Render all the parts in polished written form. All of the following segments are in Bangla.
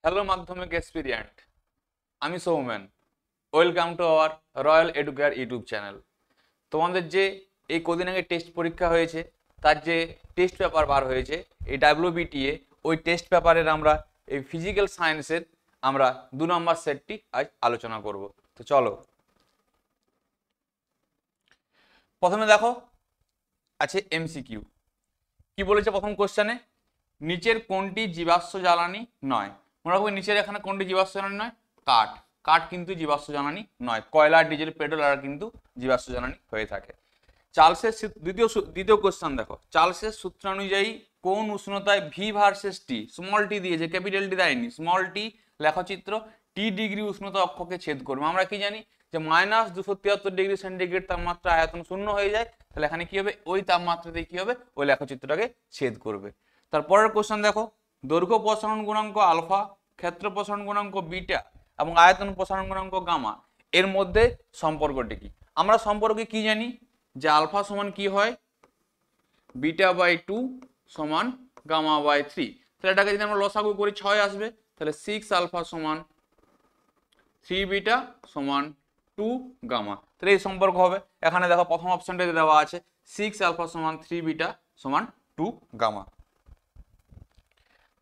হ্যালো মাধ্যমিক এক্সপিরিয়েন্ট, আমি Soumen. Welcome to our royal educare YouTube channel. তোমাদের যে এই কদিন আগে টেস্ট পরীক্ষা হয়েছে, তার যে টেস্ট পেপার বার হয়েছে এই WBTA, ওই টেস্ট পেপারের আমরা এই ফিজিক্যাল সায়েন্সের আমরা 2 নম্বর সেটটি আজ আলোচনা করব। তো চলো, প্রথমে দেখো আছে MCQ। কি বলেছে প্রথম কোশ্চেনে? নিচের কোনটি জীবাশ্ম জ্বালানি নয়? মনে রাখবে নিচের এখানে কোনটি জীবাশ্ম জ্বালানি নয়? কাঠ। কাঠ কিন্তু জীবাশ্ম জ্বালানি নয়। কয়লা, ডিজেল, পেট্রোল আর কিন্তু জীবাশ্ম জ্বালানি হয়ে থাকে। চার্লসের দ্বিতীয় কোশ্চেন দেখো, চার্লসের সূত্রানুযায়ী কোন উষ্ণতায় ভি ভার্সেস টি, স্মল টি দিয়েছে, ক্যাপিটাল টি দেয়নি, স্মল টি লেখচিত্র, টি ডিগ্রি উষ্ণতা অক্ষকে ছেদ করবে। আমরা কি জানি যে -273°C তাপমাত্রা আয়তন শূন্য হয়ে যায়, তাহলে এখানে কি হবে? ওই তাপমাত্রাতে কি হবে? ওই লেখচিত্রটাকে ছেদ করবে। তারপরের কোশ্চেন দেখো, দৈর্ঘ্য প্রসারণ গুণাঙ্ক আলফা, ক্ষেত্র প্রসারণ গুণাঙ্ক বিটা এবং আয়তন প্রসারণ গুণাঙ্ক গামা এর মধ্যে সম্পর্কটি কি? আমরা সম্পর্কে কি জানি যে আলফা সমান কি হয়? β/2 সমান γ/3। তাহলে এটাকে যদি আমরা লসাগু করি 6 আসবে। তাহলে 6 আলফা সমান 3 বিটা সমান 2 গামা। তাহলে এই সম্পর্ক হবে। এখানে দেখো প্রথম অপশনটাতে দেওয়া আছে 6 আলফা সমান 3 বিটা সমান 2 গামা।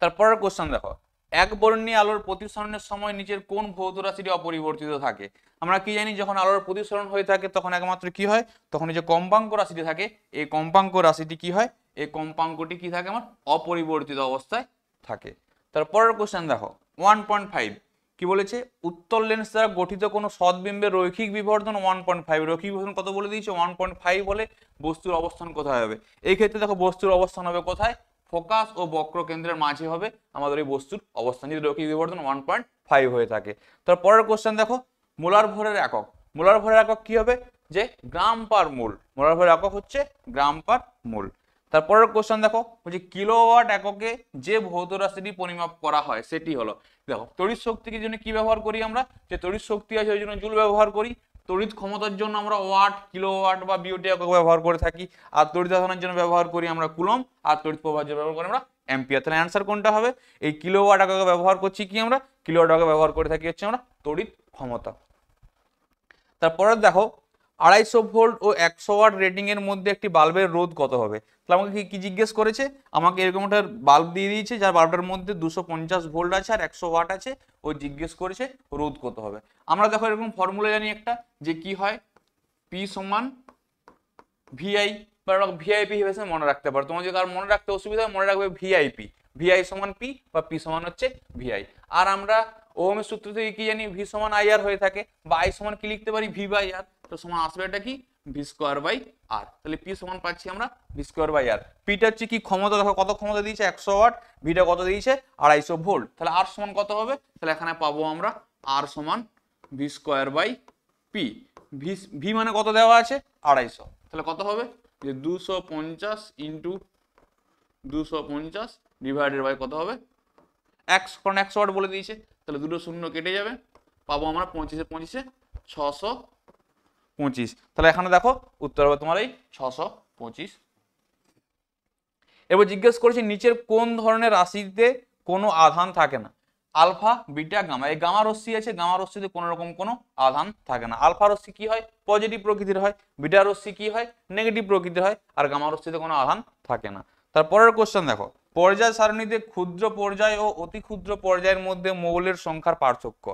তারপরের কোশ্চেন দেখো, এক বর্ণী আলোর প্রতিসরণের সময় নিচের কোন ভৌত রাশিটি অপরিবর্তিত থাকে? আমরা কি জানি যখন আলোর প্রতিসরণ হয়ে থাকে তখন একমাত্র কি হয়? তখন এই যে কম্পাঙ্ক রাশিটি থাকে, এই কম্পাঙ্ক রাশিটি কি হয়? এই কম্পাঙ্কটি কি থাকে? আমার অপরিবর্তিত অবস্থায় থাকে। তারপরের কোশ্চেন দেখো 1.5 কি বলেছে? উত্তল লেন্স দ্বারা গঠিত কোনো সদ্বিম্বের রৈখিক বিবর্ধন 1.5। রৈখিক বিবর্ধন কত বলে দিয়েছে? 1.5 বলে বস্তুর অবস্থান কোথায় হবে? এই ক্ষেত্রে দেখো বস্তুর অবস্থান হবে কোথায়? ফোকাস ও বক্র কেন্দ্রের মাঝে হবে আমাদের এই বস্তুর অবস্থান, যদি রৈখিক বিবর্ধন 1.5 হয়ে থাকে। তারপরের কোশ্চেন দেখো, মোলার ভরের একক। মোলার ভরের একক কি হবে? যে গ্রাম পার মোল। মোলার ভরের একক হচ্ছে গ্রাম পার মোল। তারপরের কোশ্চেন দেখো, বলছে কিলোওয়াট এককে যে ভৌত রাশিটি পরিমাপ করা হয় সেটি হলো। দেখো তড়িৎ শক্তির জন্য কি ব্যবহার করি আমরা? যে তড়িৎ শক্তি আছে ওই জন্য জুল ব্যবহার করি। তড়িৎ ক্ষমতার জন্য আমরা ওয়াট, কিলোওয়াট বা বিওটি একক ব্যবহার করে থাকি। আর তড়িৎ আধানের জন্য ব্যবহার করি আমরা কুলম, আর তড়িৎ প্রবাহের জন্য ব্যবহার করি আমরা অ্যাম্পিয়ার। তাহলে অ্যান্সার কোনটা হবে? এই কিলোওয়াট এককে ব্যবহার করছি কি আমরা? কিলোওয়াট একক ব্যবহার করে থাকি হচ্ছে আমরা তড়িৎ ক্ষমতা। তারপরে দেখো 250 ভোল্ট ও 100 ওয়াট রেটিং এর মধ্যে একটি বাল্বের রোধ কত হবে? তাহলে আমাকে কি জিজ্ঞেস করেছে? আমাকে এরকম একটা বাল্ব দিয়ে দিয়েছে যার বাল্বটার মধ্যে 250 ভোল্ট আছে আর 100 ওয়াট আছে। ও জিজ্ঞেস করেছে রোধ কত হবে। আমরা দেখো এরকম ফর্মুলা জানি একটা, যে কি হয় P সমান VI, বা ভিআইপি হিসেবে মনে রাখতে পারো। তোমার যদি কারো মনে রাখতে অসুবিধা হয় মনে রাখবে ভিআইপি, VI সমান P বা P সমান হচ্ছে VI। আর আমরা ওহমের সূত্র থেকে কি জানি? V সমান IR হয়ে থাকে, বা I সমান কি লিখতে পারি? V/R। তো সমান আসবে এটা কি? V²/R। তাহলে P সমান পাচ্ছি আমরা V²/R। Pটা হচ্ছে কি? ক্ষমতা। দেখো কত ক্ষমতা দিয়েছে? 100 ওয়াট। Vটা কত দিয়েছে? 250 ভোল্ট। তাহলে R সমান কত হবে? তাহলে এখানে পাবো আমরা R সমান V²/P। V মানে কত দেওয়া আছে? 250। তাহলে কত হবে? যে 250 ইন্টু 250 ডিভাইডেড বাই কত হবে? 100, কারণ 100 ওয়াট বলে দিয়েছে। তাহলে দুটো শূন্য কেটে যাবে, পাবো আমরা 25 25 625। তাহলে এখানে দেখো উত্তর হবে তোমার এই 625। এবার জিজ্ঞেস করেছি নিচের কোন ধরনের রাশিতে কোনো আধান থাকে না? Alpha, beta, gamma. এই গামা রশ্মি আছে, গামা রশ্মিতে কোনো রকম কোনো আধান থাকে না। আলফা রশ্মি কি হয়? পজিটিভ প্রকৃতির হয়। বিটা রশ্মি কি হয়? নেগেটিভ প্রকৃতির হয়। আর গামা রশ্মিতে কোনো আধান থাকে না। তারপরের কোশ্চেন দেখো, পর্যায় সারণীতে ক্ষুদ্র পর্যায় ও অতি ক্ষুদ্র পর্যায়ের মধ্যে মৌলের সংখ্যার পার্থক্য।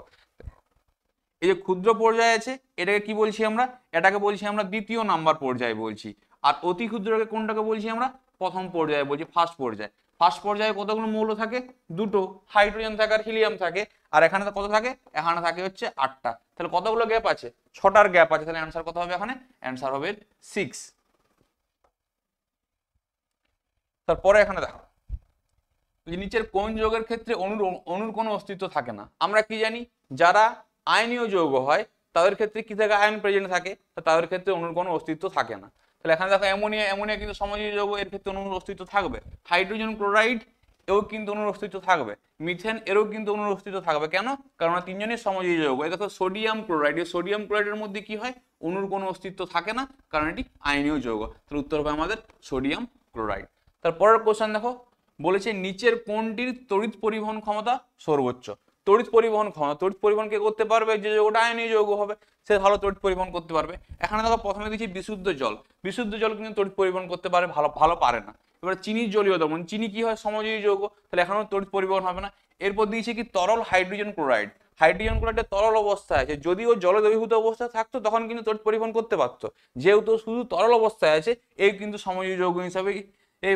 এই যে ক্ষুদ্র পর্যায় আছে এটাকে কি বলছি আমরা? এটাকে বলছি আমরা দ্বিতীয় নাম্বার পর্যায় বলছি। আর অতি ক্ষুদ্রকে কোনটাকে বলছি আমরা? প্রথম পর্যায়ে বলছি, ফার্স্ট পর্যায়ে। ফার্স্ট পর্যায়ে কতগুলো মৌল থাকে? দুটো, হাইড্রোজেন থাকে আর হিলিয়াম থাকে। আর এখানে কত থাকে? এখানে থাকে হচ্ছে 8টা। তাহলে কতগুলো গ্যাপ আছে? 6টার গ্যাপ আছে। তাহলে অ্যান্সার কত হবে? এখানে অ্যান্সার হবে 6। তারপরে এখানে দেখো, নিচের কোন যৌগের ক্ষেত্রে অণুর কোনো অস্তিত্ব থাকে না? আমরা কি জানি যারা আয়নীয় যৌগ হয় তাদের ক্ষেত্রে কি থাকে? আয়ন প্রেজেন্ট থাকে। তাদের ক্ষেত্রে অণুর কোনো অস্তিত্ব থাকে না। তাহলে এখানে দেখো অ্যামোনিয়া, অ্যামোনিয়া কিন্তু সমযোজী যৌগ, এর ক্ষেত্রে অণুর অস্তিত্ব থাকবে। হাইড্রোজেন ক্লোরাইড এও কিন্তু অণুর অস্তিত্ব থাকবে। মিথেন এরও কিন্তু অণুর অস্তিত্ব থাকবে। কেন? কারণ তিনজনই সমযোজী যৌগ। এই দেখো সোডিয়াম ক্লোরাইড, এই সোডিয়াম ক্লোরাইডের মধ্যে কি হয়? অণুর কোনো অস্তিত্ব থাকে না, কারণ এটি আয়নীয় যৌগ। তাহলে উত্তর হবে আমাদের সোডিয়াম ক্লোরাইড। তারপরের কোশ্চেন দেখো, বলেছে নিচের কোনটির তড়িৎ পরিবহন ক্ষমতা সর্বোচ্চ। তড়িৎ পরিবহন ক্ষমতা, তড়িৎ পরিবহন কে করতে পারবে? যে যৌগটা আয়নীয় যৌগ হবে সে ভালো তড়িৎ পরিবহন করতে পারবে। এখানে দেখো প্রথমে দিচ্ছি বিশুদ্ধ জল, বিশুদ্ধ জল কিন্তু তড়িৎ পরিবহন করতে পারে, ভালো ভালো পারে না। এবার চিনির জলীয় দ্রবণ, চিনি কি হয়? সমযোজী যৌগ, তাহলে এখানেও তড়িৎ পরিবহন হবে না। এরপর দিয়েছে কি তরল হাইড্রোজেন ক্লোরাইড, হাইড্রোজেন ক্লোরাইড তরল অবস্থায় আছে, যদিও জলে দ্রবীভূত অবস্থায় থাকতো তখন কিন্তু তড়িৎ পরিবহন করতে পারতো, যেহেতু শুধু তরল অবস্থায় আছে এই কিন্তু সমযোজী যৌগ হিসাবে এই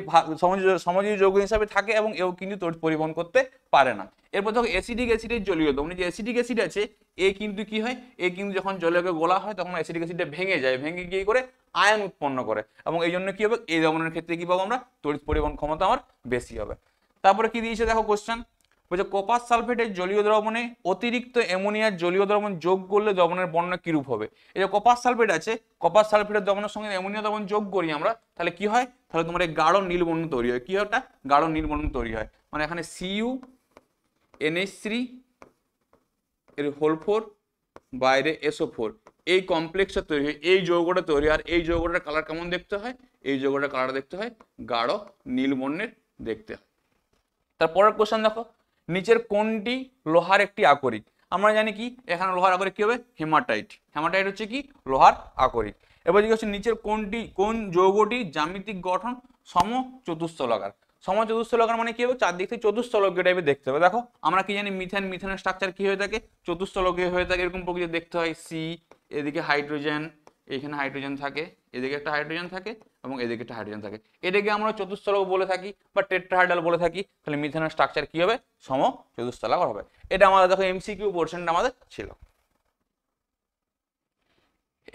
সমযোজী যৌগ হিসাবে থাকে এবং এও কিন্তু তড়িৎ পরিবহন করতে পারে না। এরপর দেখো অ্যাসিডিক অ্যাসিডের জলীয় দ্রবণ, যে অ্যাসিডিক অ্যাসিড আছে এ কিন্তু কি হয়? এ কিন্তু যখন জলকে গোলা হয় তখন অ্যাসিডিক অ্যাসিডটা ভেঙে যায়, ভেঙে গিয়ে করে আয়ন উৎপন্ন করে এবং এই জন্য কি হবে? এই দ্রবণের ক্ষেত্রে কি পাবো আমরা? তড়িৎ পরিবহন ক্ষমতা আমার বেশি হবে। তারপরে কি দিয়েছে দেখো কোশ্চেন, বলছে কপার সালফেটের জলীয় দ্রবণে অতিরিক্ত অ্যামোনিয়ার জলীয় দ্রবণ যোগ করলে দ্রবণের বর্ণনা কিরূপ হবে? এই যে কপার সালফেট আছে, কপার সালফেটের দ্রবণের সঙ্গে অ্যামোনিয়া দ্রবণ যোগ করি আমরা, তাহলে কি হয়? তাহলে তোমার এই গাঢ় নীল বর্ণ তৈরি হয়। কি হয়? একটা গাঢ় নীল বর্ণ তৈরি হয়, মানে এখানে CuNH3 এর হোল 4 বাইরে SO4 এই কমপ্লেক্সটা তৈরি হয়, এই যৌগটা তৈরি হয়। আর এই যৌগটার কালার কেমন দেখতে হয়? এই যৌগটার কালার দেখতে হয় গাঢ় নীল বর্ণের দেখতে হয়। তারপরের কোশ্চেন দেখো, নিচের কোনটি লোহার একটি আকরিক? আমরা জানি কি এখানে লোহার আকরিক কি হবে? হেমাটাইট। হেমাটাইট হচ্ছে কি? লোহার আকরিক। এবার জিজ্ঞেস হচ্ছে নিচের কোন যৌগটি জ্যামিতিক গঠন সমচতুস্থলকার? সমচতুস্থলকার মানে কি হবে? চারদিক থেকে চতুস্থলকীয় টাইপের দেখতে হবে। দেখো আমরা কি জানি মিথেনের স্ট্রাকচার কি হয়ে থাকে? চতুস্থলকীয় হয়ে থাকে, এরকম প্রকৃতি দেখতে হয়। সি, এদিকে হাইড্রোজেন, এখানে হাইড্রোজেন থাকে, এদিকে একটা হাইড্রোজেন থাকে এবং এদিকে একটা হাইড্রোজেন থাকে, এটাকে আমরা চতুস্থলক বলে থাকি বা টেট্রাহাইড্রাল বলে থাকি। তাহলে মিথেনের স্ট্রাকচার কি হবে? সমচতুস্থলাকার হবে। এটা আমাদের দেখো এমসিকিউ পোরশনটা আমাদের ছিল।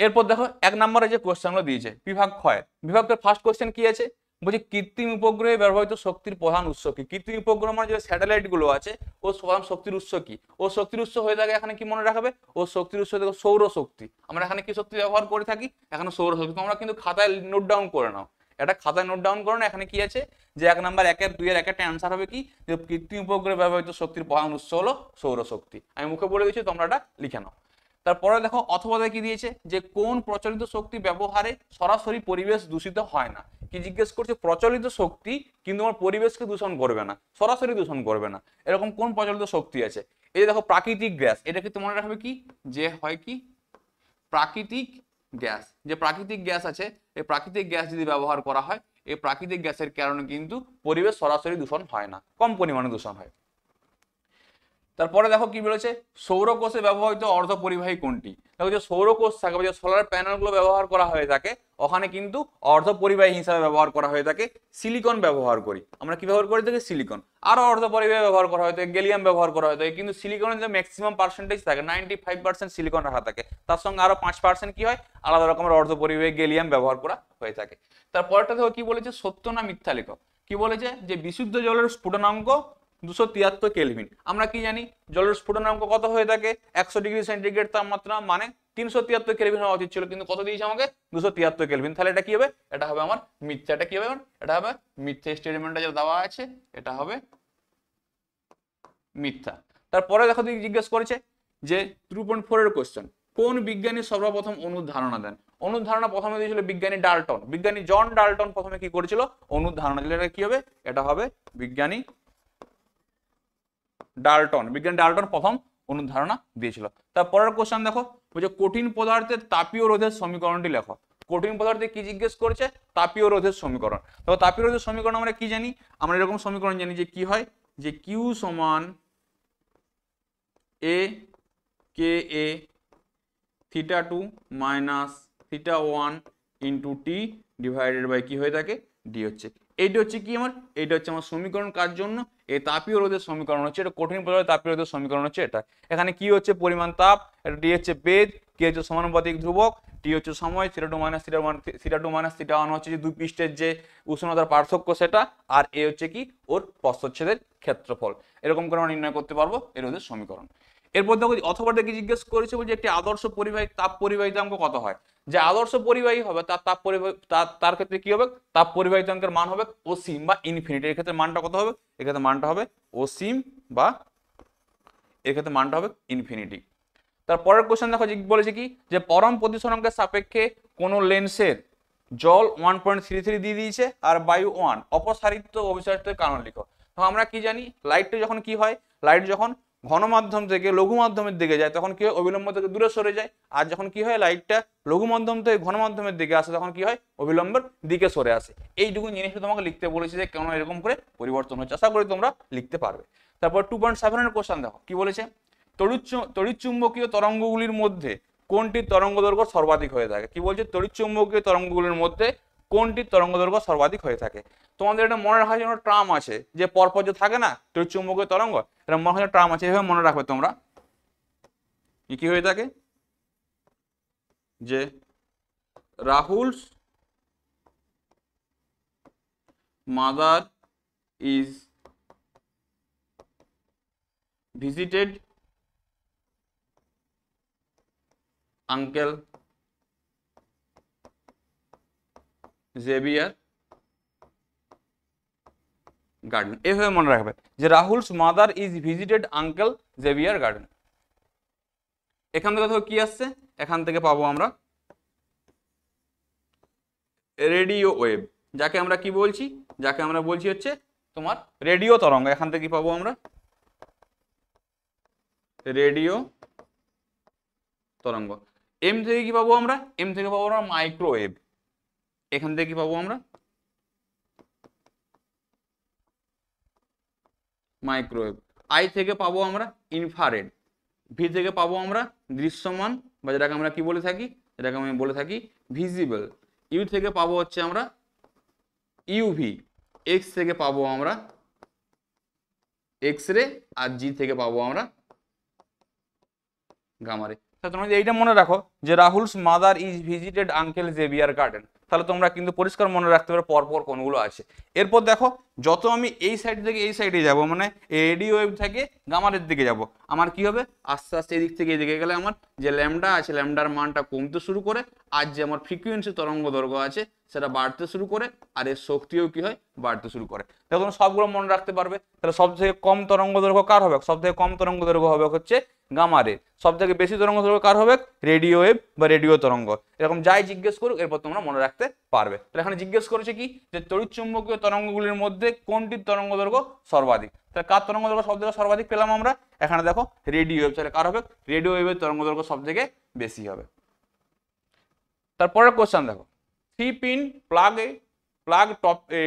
এরপর দেখো 1 নম্বরে যে কোশ্চেনগুলো দিয়েছে বিভাগ ক্ষয়, বিভাগের ফার্স্ট কোশ্চেন কি আছে? বলছি কৃত্রিম উপগ্রহে ব্যবহৃত শক্তির প্রধান উৎস কি? কৃত্রিম উপগ্রহ মানে যে স্যাটেলাইট গুলো আছে ও প্রধান শক্তির উৎস কি? ও শক্তির উৎস হয়ে থাকে এখানে কি মনে রাখবে? ও শক্তির উৎস দেখো সৌর শক্তি। আমরা এখানে কি শক্তি ব্যবহার করে থাকি? এখানে সৌর শক্তি। তোমরা কিন্তু খাতায় নোট ডাউন করে নাও, এটা খাতায় নোট ডাউন করো না। এখানে কি আছে যে 1 নাম্বার 1 2 একটা অ্যান্সার হবে কি? যে কৃত্রিম উপগ্রহে ব্যবহৃত শক্তির প্রধান উৎস হলো সৌরশক্তি। আমি মুখে বলে দিচ্ছি, তোমরা এটা লিখে নাও। তারপরে দেখো অথবা কি দিয়েছে যে কোন প্রচলিত শক্তি ব্যবহারে সরাসরি পরিবেশ দূষিত হয় না? কি জিজ্ঞেস করছে? প্রচলিত শক্তি কিন্তু আমার পরিবেশকে দূষণ করবে না, সরাসরি দূষণ করবে না, এরকম কোন প্রচলিত শক্তি আছে? এই দেখো প্রাকৃতিক গ্যাস, এটা কিন্তু মনে রাখবে কি যে হয় কি প্রাকৃতিক গ্যাস। যে প্রাকৃতিক গ্যাস আছে, এই প্রাকৃতিক গ্যাস যদি ব্যবহার করা হয়, এই প্রাকৃতিক গ্যাসের কারণে কিন্তু পরিবেশ সরাসরি দূষণ হয় না, কম পরিমাণে দূষণ হয়। তারপরে দেখো কি বলেছে, সৌরকোষে ব্যবহৃত অর্ধপরিবাহী কোনটি? দেখো যে সৌরকোষ থাকে বা যে সোলার প্যানেলগুলো ব্যবহার করা হয়ে থাকে ওখানে কিন্তু অর্ধপরিবাহী হিসাবে ব্যবহার করা হয়ে থাকে সিলিকন ব্যবহার করি। আমরা কি ব্যবহার করে থাকি? সিলিকন। আরো অর্ধপরিবাহী ব্যবহার করা হয়ে থাকে, গ্যালিয়াম ব্যবহার করা হয়ে থাকে, কিন্তু সিলিকনের যে ম্যাক্সিমাম পার্সেন্টেজ থাকে 95% সিলিকন রাখা থাকে, তার সঙ্গে আরো 5% কি হয়? আলাদা রকমের অর্ধপরিবাহী গ্যালিয়াম ব্যবহার করা হয়ে থাকে। তারপরটা দেখো কি বলেছে, সত্য না মিথ্যা লেখো। কি বলেছে যে বিশুদ্ধ জলের স্ফুটনাঙ্ক 273 কেলভিন। আমরা কি জানি জলের স্ফুটনাঙ্ক কত হয়ে থাকে? 100 ডিগ্রি সেন্টিগ্রেড তাপমাত্রা, মানে 373 কেলভিন হওয়া উচিত ছিল, কিন্তু কত দিয়েছে আমাকে? 273 কেলভিন। তাহলে এটা কি হবে? এটা হবে আমার মিথ্যা। এটা কি হবে? এটা হবে মিথ্যা। স্টেটমেন্টটা যেটা দেওয়া আছে এটা হবে মিথ্যা। তারপরে দেখো জিজ্ঞেস করেছে যে 3.4 এর কোশ্চেন, কোন বিজ্ঞানী সর্বপ্রথম অণুর ধারণা দেন? অণুর ধারণা প্রথমে দিয়েছিল বিজ্ঞানী ডাল্টন। বিজ্ঞানী জন ডাল্টন প্রথমে কি করেছিল? অণুর ধারণা দিলে। এটা কি হবে? এটা হবে বিজ্ঞানী ডাল্টন। বিজ্ঞানী ডাল্টন প্রথম অণুর ধারণা দিয়েছিল। তারপরের কোশ্চেন দেখো, বলছে কঠিন পদার্থের তাপীয় রোধের সমীকরণটি লেখো। কঠিন পদার্থে কি জিজ্ঞেস করেছে? তাপীয় রোধের সমীকরণ। তো তাপীয় রোধের সমীকরণ আমরা কি জানি? আমরা এরকম সমীকরণ জানি যে কি হয়, যে কিউ সমান A K A θ2 minus θ1 into T divided by কি হয়ে থাকে? ডি হচ্ছে। এইটা হচ্ছে কি আমার? এইটা হচ্ছে আমার সমীকরণ। কার জন্য? এই তাপীয় রোধের সমীকরণ হচ্ছে এটা। কঠিন পদার্থের তাপীয় রোধের সমীকরণ হচ্ছে এটা। এখানে কি হচ্ছে? পরিমাণ তাপ, এটা ডি হচ্ছে বেদ, কে হচ্ছে সমানুপাতিক ধ্রুবক, টি হচ্ছে সময়, θ2 মাইনাস θ1 হচ্ছে যে দুই পৃষ্ঠের যে উষ্ণতার পার্থক্য সেটা, আর এ হচ্ছে কি ওর প্রস্থচ্ছেদের ক্ষেত্রফল। এরকম করে আমরা নির্ণয় করতে পারবো এই রোধের সমীকরণ। এরপর দেখো অথবা কি জিজ্ঞেস করেছে, বলছে একটি আদর্শ পরিবাহী তাপ পরিবাহিতাঙ্ক কত হয়? যে আদর্শ পরিবাহী হবে তার তাপ পরিবাহী তার ক্ষেত্রে কি হবে? তাপ পরিবাহিতাঙ্কের মান হবে অসীম বা ইনফিনিটি। এর ক্ষেত্রে মানটা কত হবে? এর ক্ষেত্রে মানটা হবে অসীম বা এর ক্ষেত্রে মানটা হবে ইনফিনিটি। তারপরের কোশ্চেন দেখো বলেছে কি যে পরম প্রতিসরণের সাপেক্ষে কোন লেন্সের জল 1.33 দিয়ে দিয়েছে আর বায়ু 1, অপসারিত অবিসারিত কারণ লিখো। তো আমরা কি জানি লাইটটা যখন কি হয়, লাইট যখন ঘন মাধ্যম থেকে লঘু মাধ্যমের দিকে যায় তখন কি হয়, অবিলম্ব থেকে দূরে সরে যায়। আর যখন কি হয় লাইটটা লঘু মাধ্যম থেকে ঘন মাধ্যমের দিকে আসে তখন কি হয়, অবিলম্বের দিকে সরে আসে। এইটুকু জিনিসটা তোমাকে লিখতে বলেছে যে কেন এরকম করে পরিবর্তন হচ্ছে, আশা করি তোমরা লিখতে পারবে। তারপর 2.7 এর কোশ্চেন দেখো কি বলেছে, তড়িৎচুম্বকীয় তরঙ্গগুলির মধ্যে কোনটির তরঙ্গ দৈর্ঘ্য সর্বাধিক হয়ে থাকে। কি বলছে, তড়িৎচুম্বকীয় তরঙ্গগুলির মধ্যে কোনটির তরঙ্গ দৈর্ঘ্য সর্বাধিক হয়ে থাকে। তোমাদের এটা মনে রাখার জন্য ট্রাম আছে, যে পরপর যে থাকে না তড়িৎচুম্বকীয় তরঙ্গ, এটা মনে রাখার ট্রাম আছে, এভাবে মনে রাখবে তোমরা। কি হয়ে থাকে, যে Rahul's mother is visited uncle Xavier garden, এভাবে মনে রাখবে যে Rahul's mother is visited uncle Xavier garden. এখান থেকে দেখো কি আসছে, এখান থেকে পাবো আমরা রেডিও ওয়েভ, যাকে আমরা কি বলছি, যাকে আমরা বলছি হচ্ছে তোমার রেডিও তরঙ্গ। এখান থেকে কি পাবো আমরা, রেডিও তরঙ্গ। এম থেকে কি পাবো আমরা, এম থেকে পাবো আমরা মাইক্রোওয়েভ। এখান থেকে কি পাবো আমরা, মাইক্রোওয়েভ। আই থেকে পাবো আমরা ইনফ্রারেড। ভি থেকে পাবো আমরা দৃশ্যমান, বা যেটাকে আমরা কি বলে থাকি, যেটাকে আমি বলে থাকি ভিজিবল। ইউ থেকে পাবো হচ্ছে আমরা ইউভি। এক্স থেকে পাবো আমরা এক্স রে। আর জি থেকে পাবো আমরা গামারে। তাহলে তোমরা এইটা মনে রাখো যে Rahul's mother is visited uncle Xavier garden, তাহলে তোমরা কিন্তু পরিষ্কার মনে রাখতে পারো পরপর কোনগুলো আছে। এরপর দেখো যত আমি এই সাইড থেকে এই সাইডে যাব, মানে রেডিও ওয়েভ থেকে গামারের দিকে যাব, আমার কি হবে আস্তে আস্তে এদিক থেকে এদিকে গেলে আমার যে ল্যামডা আছে, ল্যামডার মানটা কমতে শুরু করে, আর যে আমার ফ্রিকুয়েন্সি তরঙ্গ দৈর্ঘ্য আছে সেটা বাড়তে শুরু করে, আর এর শক্তিও কি হয় বাড়তে শুরু করে। তখন সবগুলো মনে রাখতে পারবে। তাহলে সব থেকে কম তরঙ্গ দৈর্ঘ্য কার হবে, সব থেকে কম তরঙ্গ দৈর্ঘ্য হবে হচ্ছে গামারে। সব থেকে বেশি তরঙ্গ দৈর্ঘ্য কার হবে, রেডিও ওয়েভ বা রেডিও তরঙ্গ। এরকম যাই জিজ্ঞেস করুক এরপর তোমরা মনে রাখতে পারবে। তাহলে এখানে জিজ্ঞেস করেছে কি, যে তড়িৎচুম্বকীয় তরঙ্গগুলির মধ্যে কোনটির তরঙ্গ দৈর্ঘ্য সর্বাধিক। তাহলে কার তরঙ্গ দৈর্ঘ্য সব থেকে সর্বাধিক পেলাম আমরা, এখানে দেখো রেডিও ওয়েভ। তাহলে কার হবে, রেডিও ওয়েভের তরঙ্গ দৈর্ঘ্য সব থেকে বেশি হবে। তারপরের কোশ্চেন দেখো, 3 পিন প্লাগ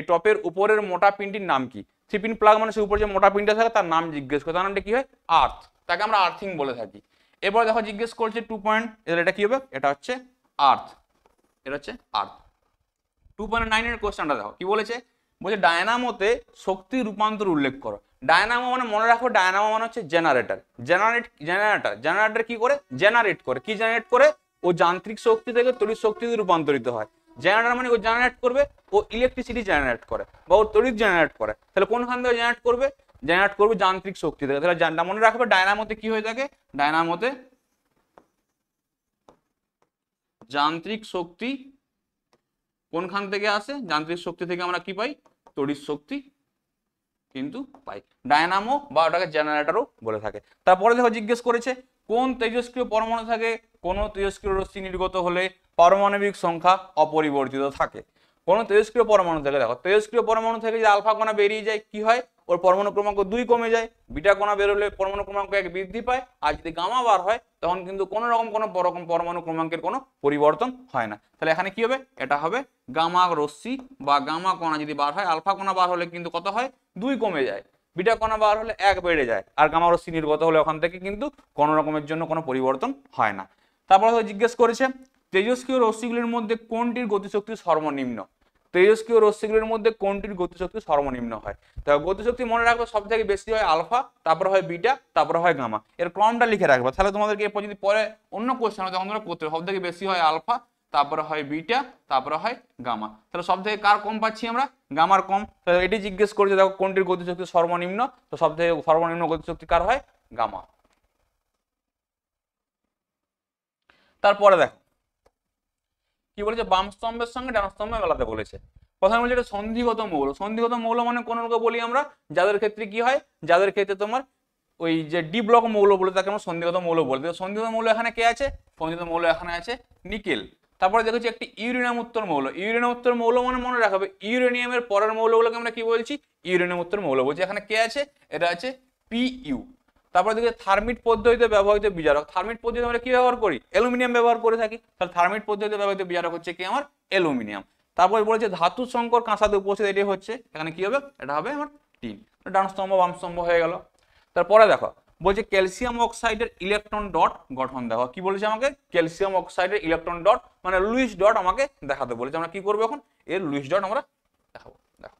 টপের উপরের মোটা পিনটির নাম কি। 3 পিন প্লাগ মানে সে উপরে যে মোটা পিনটা থাকে তার নাম জিজ্ঞেস করে, তার নামটা কি হয় আর্থ, তাকে আমরা আর্থিং বলে থাকি। এবার দেখো জিজ্ঞেস করছে 2 পয়েন্ট, এটা কি হবে, এটা হচ্ছে আর্থ, এটা হচ্ছে আর্থ। 2.9 এর কোশ্চেনটা দেখো কি বলেছে, বলছে ডায়নামোতে শক্তি রূপান্তর উল্লেখ করো। ডায়নামো মানে মনে রাখো, ডায়নামো মানে হচ্ছে জেনারেটর। জেনারেটর কি করে, জেনারেট করে। কি জেনারেট করে, ও যান্ত্রিক শক্তি থেকে তড়িৎ শক্তিতে রূপান্তরিত হয়। জেনারেটর মানে ও জেনারেট করবে, ও ইলেকট্রিসিটি জেনারেট করে বা ও তড়িৎ জেনারেট করে। তাহলে কোনখান থেকে জেনারেট করবে, জেনারেট করবে যান্ত্রিক শক্তি থেকে। তাহলে মনে রাখবে ডায়নামোতে কি হয়ে থাকে, ডায়নামোতে যান্ত্রিক শক্তি কোনখান থেকে আসে, যান্ত্রিক শক্তি থেকে আমরা কি পাই, তড়িৎ শক্তি কিন্তু পাই। ডায়নামো বা ওটাকে জেনারেটরও বলে থাকে। তারপরে দেখো জিজ্ঞেস করেছে কোন তেজস্ক্রিয় পরমাণু থেকে কোন তেজস্ক্রিয় রশ্মি নির্গত হলে পারমাণবিক সংখ্যা অপরিবর্তিত থাকে। কোন তেজস্ক্রিয় পরমাণু থেকে, দেখো তেজস্ক্রিয় পরমাণু থেকে যে আলফা কণা বেরিয়ে যায় কি হয়, ওর পরমাণু ক্রমাঙ্ক 2 কমে যায়। বিটা কণা বেরোলে পরমাণু ক্রমাঙ্ক 1 বৃদ্ধি পায়। আর যদি গামা বার হয় তখন কিন্তু কোনো রকম কোনো পরমাণু ক্রমাঙ্কের কোনো পরিবর্তন হয় না। তাহলে এখানে কি হবে, এটা হবে গামা রশ্মি বা গামা কণা যদি বার হয়, আলফা কণা বার হলে কিন্তু কত হয় 2 কমে যায়, বিটা কণা বার হলে 1 বেড়ে যায়, আর গামা রশ্মি নির্গত হলে ওখান থেকে কিন্তু কোনো রকমের জন্য কোনো পরিবর্তন হয় না। তারপরে জিজ্ঞেস করেছে তেজস্ক্রিয় রশ্মিগুলির মধ্যে কোনটির গতিশক্তি সর্বনিম্ন। তেজস্ক্রিয় রশ্মিগুলির মধ্যে কোনটির গতিশক্তি সর্বনিম্ন হয়। তা গতিশক্তি মনে রাখবে সব থেকে বেশি হয় আলফা, তারপরে হয় বিটা, তারপরে হয় গামা। এর ক্রমটা লিখে রাখবে, তাহলে তোমাদেরকে এরপর যদি পরে অন্য কোশ্চেন হয় তখন তোমরা করতে সব থেকে বেশি হয় আলফা, তারপরে হয় বিটা, তারপরে হয় গামা। তাহলে সব থেকে কার কম পাচ্ছি আমরা, গামার কম। তাহলে এটি জিজ্ঞেস করছে দেখো কোনটির গতিশক্তি সর্বনিম্ন, তো সব থেকে সর্বনিম্ন গতিশক্তি কার হয়, গামা। তারপরে দেখো কি বলেছে, বাম স্তম্ভের সঙ্গে ডান স্তম্ভ মেলাতে বলেছে। প্রথমে বলছে এটা সন্ধিগত মৌল। সন্ধিগত মৌল মানে কোনগুলো বলি আমরা, যাদের ক্ষেত্রে কি হয়, যাদের ক্ষেত্রে তোমার ওই যে ডি ব্লক মৌল বলে তাকে আমরা সন্ধিগত মৌল বলতে। সন্ধিগত মৌল এখানে কে আছে, সন্ধিগত মৌল এখানে আছে নিকেল। তারপরে দেখেছি একটি ইউরেনিয়াম উত্তর মৌল। ইউরেনিয়াম উত্তর মৌল মানে মনে রাখবে ইউরেনিয়ামের পরের মৌলগুলোকে আমরা কি বলছি? ইউরেনিয়াম উত্তর মৌল বলছি। এখানে কে আছে? এটা আছে Pu। তারপরে দেখি থার্মিট পদ্ধতিতে ব্যবহৃত বিজারক। থার্মিট পদ্ধতিতে আমরা কি ব্যবহার করি? অ্যালুমিনিয়াম ব্যবহার করে থাকি। তাহলে থার্মিট পদ্ধতিতে ব্যবহৃত বিজারক হচ্ছে কি আমার? অ্যালুমিনিয়াম। তারপরে বলেছে ধাতু সংকর কাঁসাতে উপস্থিত, এটি হচ্ছে এখানে কি হবে? এটা হবে আমার টিন। ডান স্তম্ভ বাম স্তম্ভ হয়ে গেল। তারপরে দেখো বলছে ক্যালসিয়াম অক্সাইডের ইলেকট্রন ডট গঠন দেখো। কি বলেছে আমাকে? ক্যালসিয়াম অক্সাইডের ইলেকট্রন ডট মানে লুইস ডট আমাকে দেখাতে বলেছে। আমরা কি করবো এখন? এর লুইস ডট আমরা দেখাবো। দেখো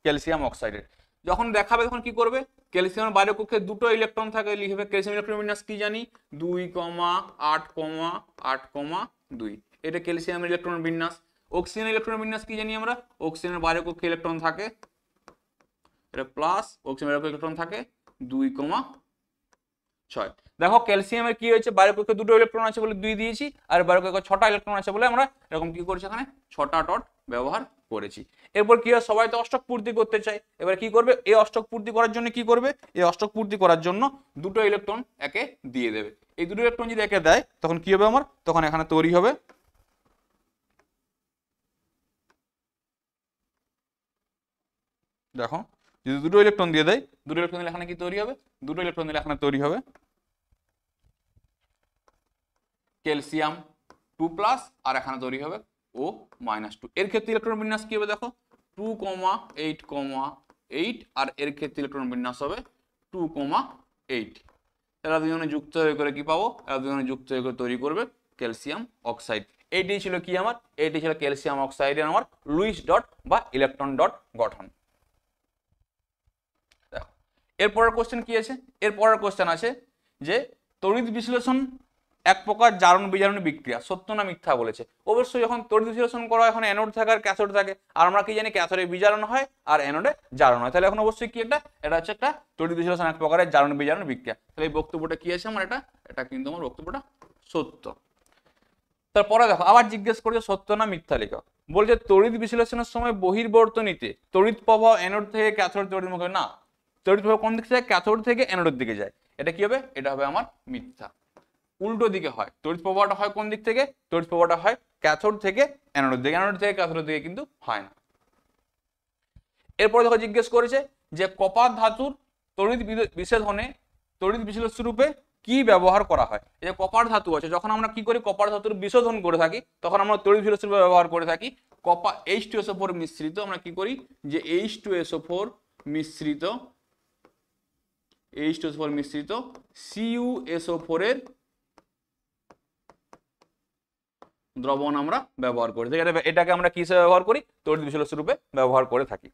ক্যালসিয়াম অক্সাইডের যখন দেখাবে তখন কি করবে? ক্যালসিয়ামের বাইরের কক্ষে দুটো ইলেকট্রন থাকে, লিখবে ক্যালসিয়াম ইলেকট্রন বিন্যাস কি জানি? 2,8,2। এটা ক্যালসিয়ামের ইলেকট্রন বিন্যাস। অক্সিজেন ইলেকট্রন বিন্যাস কি জানি আমরা? অক্সিজেনের বাইরের কক্ষে ইলেকট্রন থাকে, এটা প্লাস, অক্সিজেনের বাইরের ইলেকট্রন থাকে 2,6। দেখো ক্যালসিয়ামের কি হয়েছে? বাইরের কক্ষে দুটো ইলেকট্রন আছে বলে 2 দিয়েছি, আর বাইরের কক্ষে 6টা ইলেকট্রন আছে বলে আমরা এরকম কি করেছি? এখানে 6টা ডট ব্যবহার করেছি। এরপর কি হয়? সবাই তো অষ্টক পূর্তি করতে চায়। এবার কি করবে? এই অষ্টক পূর্তি করার জন্য কি করবে? এই অষ্টক পূর্তি করার জন্য দুটো ইলেকট্রন একে দিয়ে দেবে। এই দুটো ইলেকট্রন যদি একে দেয় তখন কি হবে আমার? তখন এখানে তৈরি হবে দেখো যদি দুটো ইলেকট্রন দিয়ে দেয়, দুটো ইলেকট্রন দিলে এখানে কি তৈরি হবে? দুটো ইলেকট্রন দিলে এখানে তৈরি হবে ক্যালসিয়াম 2+ আর এখানে তৈরি হবে O-2। এর ক্ষেত্রে ইলেকট্রন বিন্যাস কি হবে? দেখো 2,8,8 আর এর ক্ষেত্রে ইলেকট্রন বিন্যাস হবে 2,8। এরা দুজনে যুক্ত হয়ে করে কি পাবো? এরা দুজনে যুক্ত হয়ে করে তৈরি করবে ক্যালসিয়াম অক্সাইড। এইটাই ছিল কি আমার? এইটাই ছিল ক্যালসিয়াম অক্সাইডের আমার লুইস ডট বা ইলেকট্রন ডট গঠন। দেখো এরপরের কোশ্চেন কি আছে? এরপরের কোশ্চেন আছে যে তড়িৎ বিশ্লেষণ এক প্রকার জারণ বিজারণ বিক্রিয়া, সত্য না মিথ্যা বলেছে। অবশ্যই যখন তড়িৎ বিশ্লেষণ করা হয় এখন অ্যানোড থাকে আর ক্যাথোড থাকে, আর আমরা কি জানি ক্যাথোডে বিজারণ হয় আর অ্যানোডে জারণ হয়। তাহলে এখন অবশ্যই কি এটা হচ্ছে একটা তড়িৎ বিশ্লেষণ এক প্রকারের জারণ বিজারণ বিক্রিয়া। তাহলে এই বক্তব্যটা কি আছে আমার? এটা কিন্তু আমার বক্তব্যটা সত্য। তারপরে দেখো আবার জিজ্ঞেস করছে সত্য না মিথ্যা লেখো। বলছে তড়িৎ বিশ্লেষণের সময় বহির্বর্তনীতে তড়িৎ প্রবাহ অ্যানোড থেকে ক্যাথোড তড়িৎমুখে না, তড়িৎ প্রবাহ কোন দিকে যায়? ক্যাথোড থেকে অ্যানোডের দিকে যায়। এটা কি হবে? এটা হবে আমার মিথ্যা। উল্টো দিকে হয়। তড়িৎ প্রবাহটা হয় কোন দিক থেকে? তড়িৎ প্রবাহটা হয় ক্যাথোড থেকে অ্যানোডের দিকে, অ্যানোড থেকে ক্যাথোডের দিকে কিন্তু হয় না। এরপর দেখো জিজ্ঞেস করেছে যে কপার ধাতুর তড়িৎ বিচ্ছেদনে তড়িৎ বিশ্লেষক রূপে কি ব্যবহার করা হয়? এই যে কপার ধাতু আছে, যখন আমরা কি করি? কপার ধাতুর বিশোধন করে থাকি তখন আমরা তড়িৎ বিশ্লেষক রূপে ব্যবহার করে থাকি কপার H2SO4 মিশ্রিত। আমরা কি করি? যে H2SO4 মিশ্রিত CuSO4 এর দ্রবণ আমরা ব্যবহার করি থাকি। এটাকে আমরা কি হিসেবে ব্যবহার করি? তড়িৎ বিশ্লেষক রূপে ব্যবহার করে থাকি।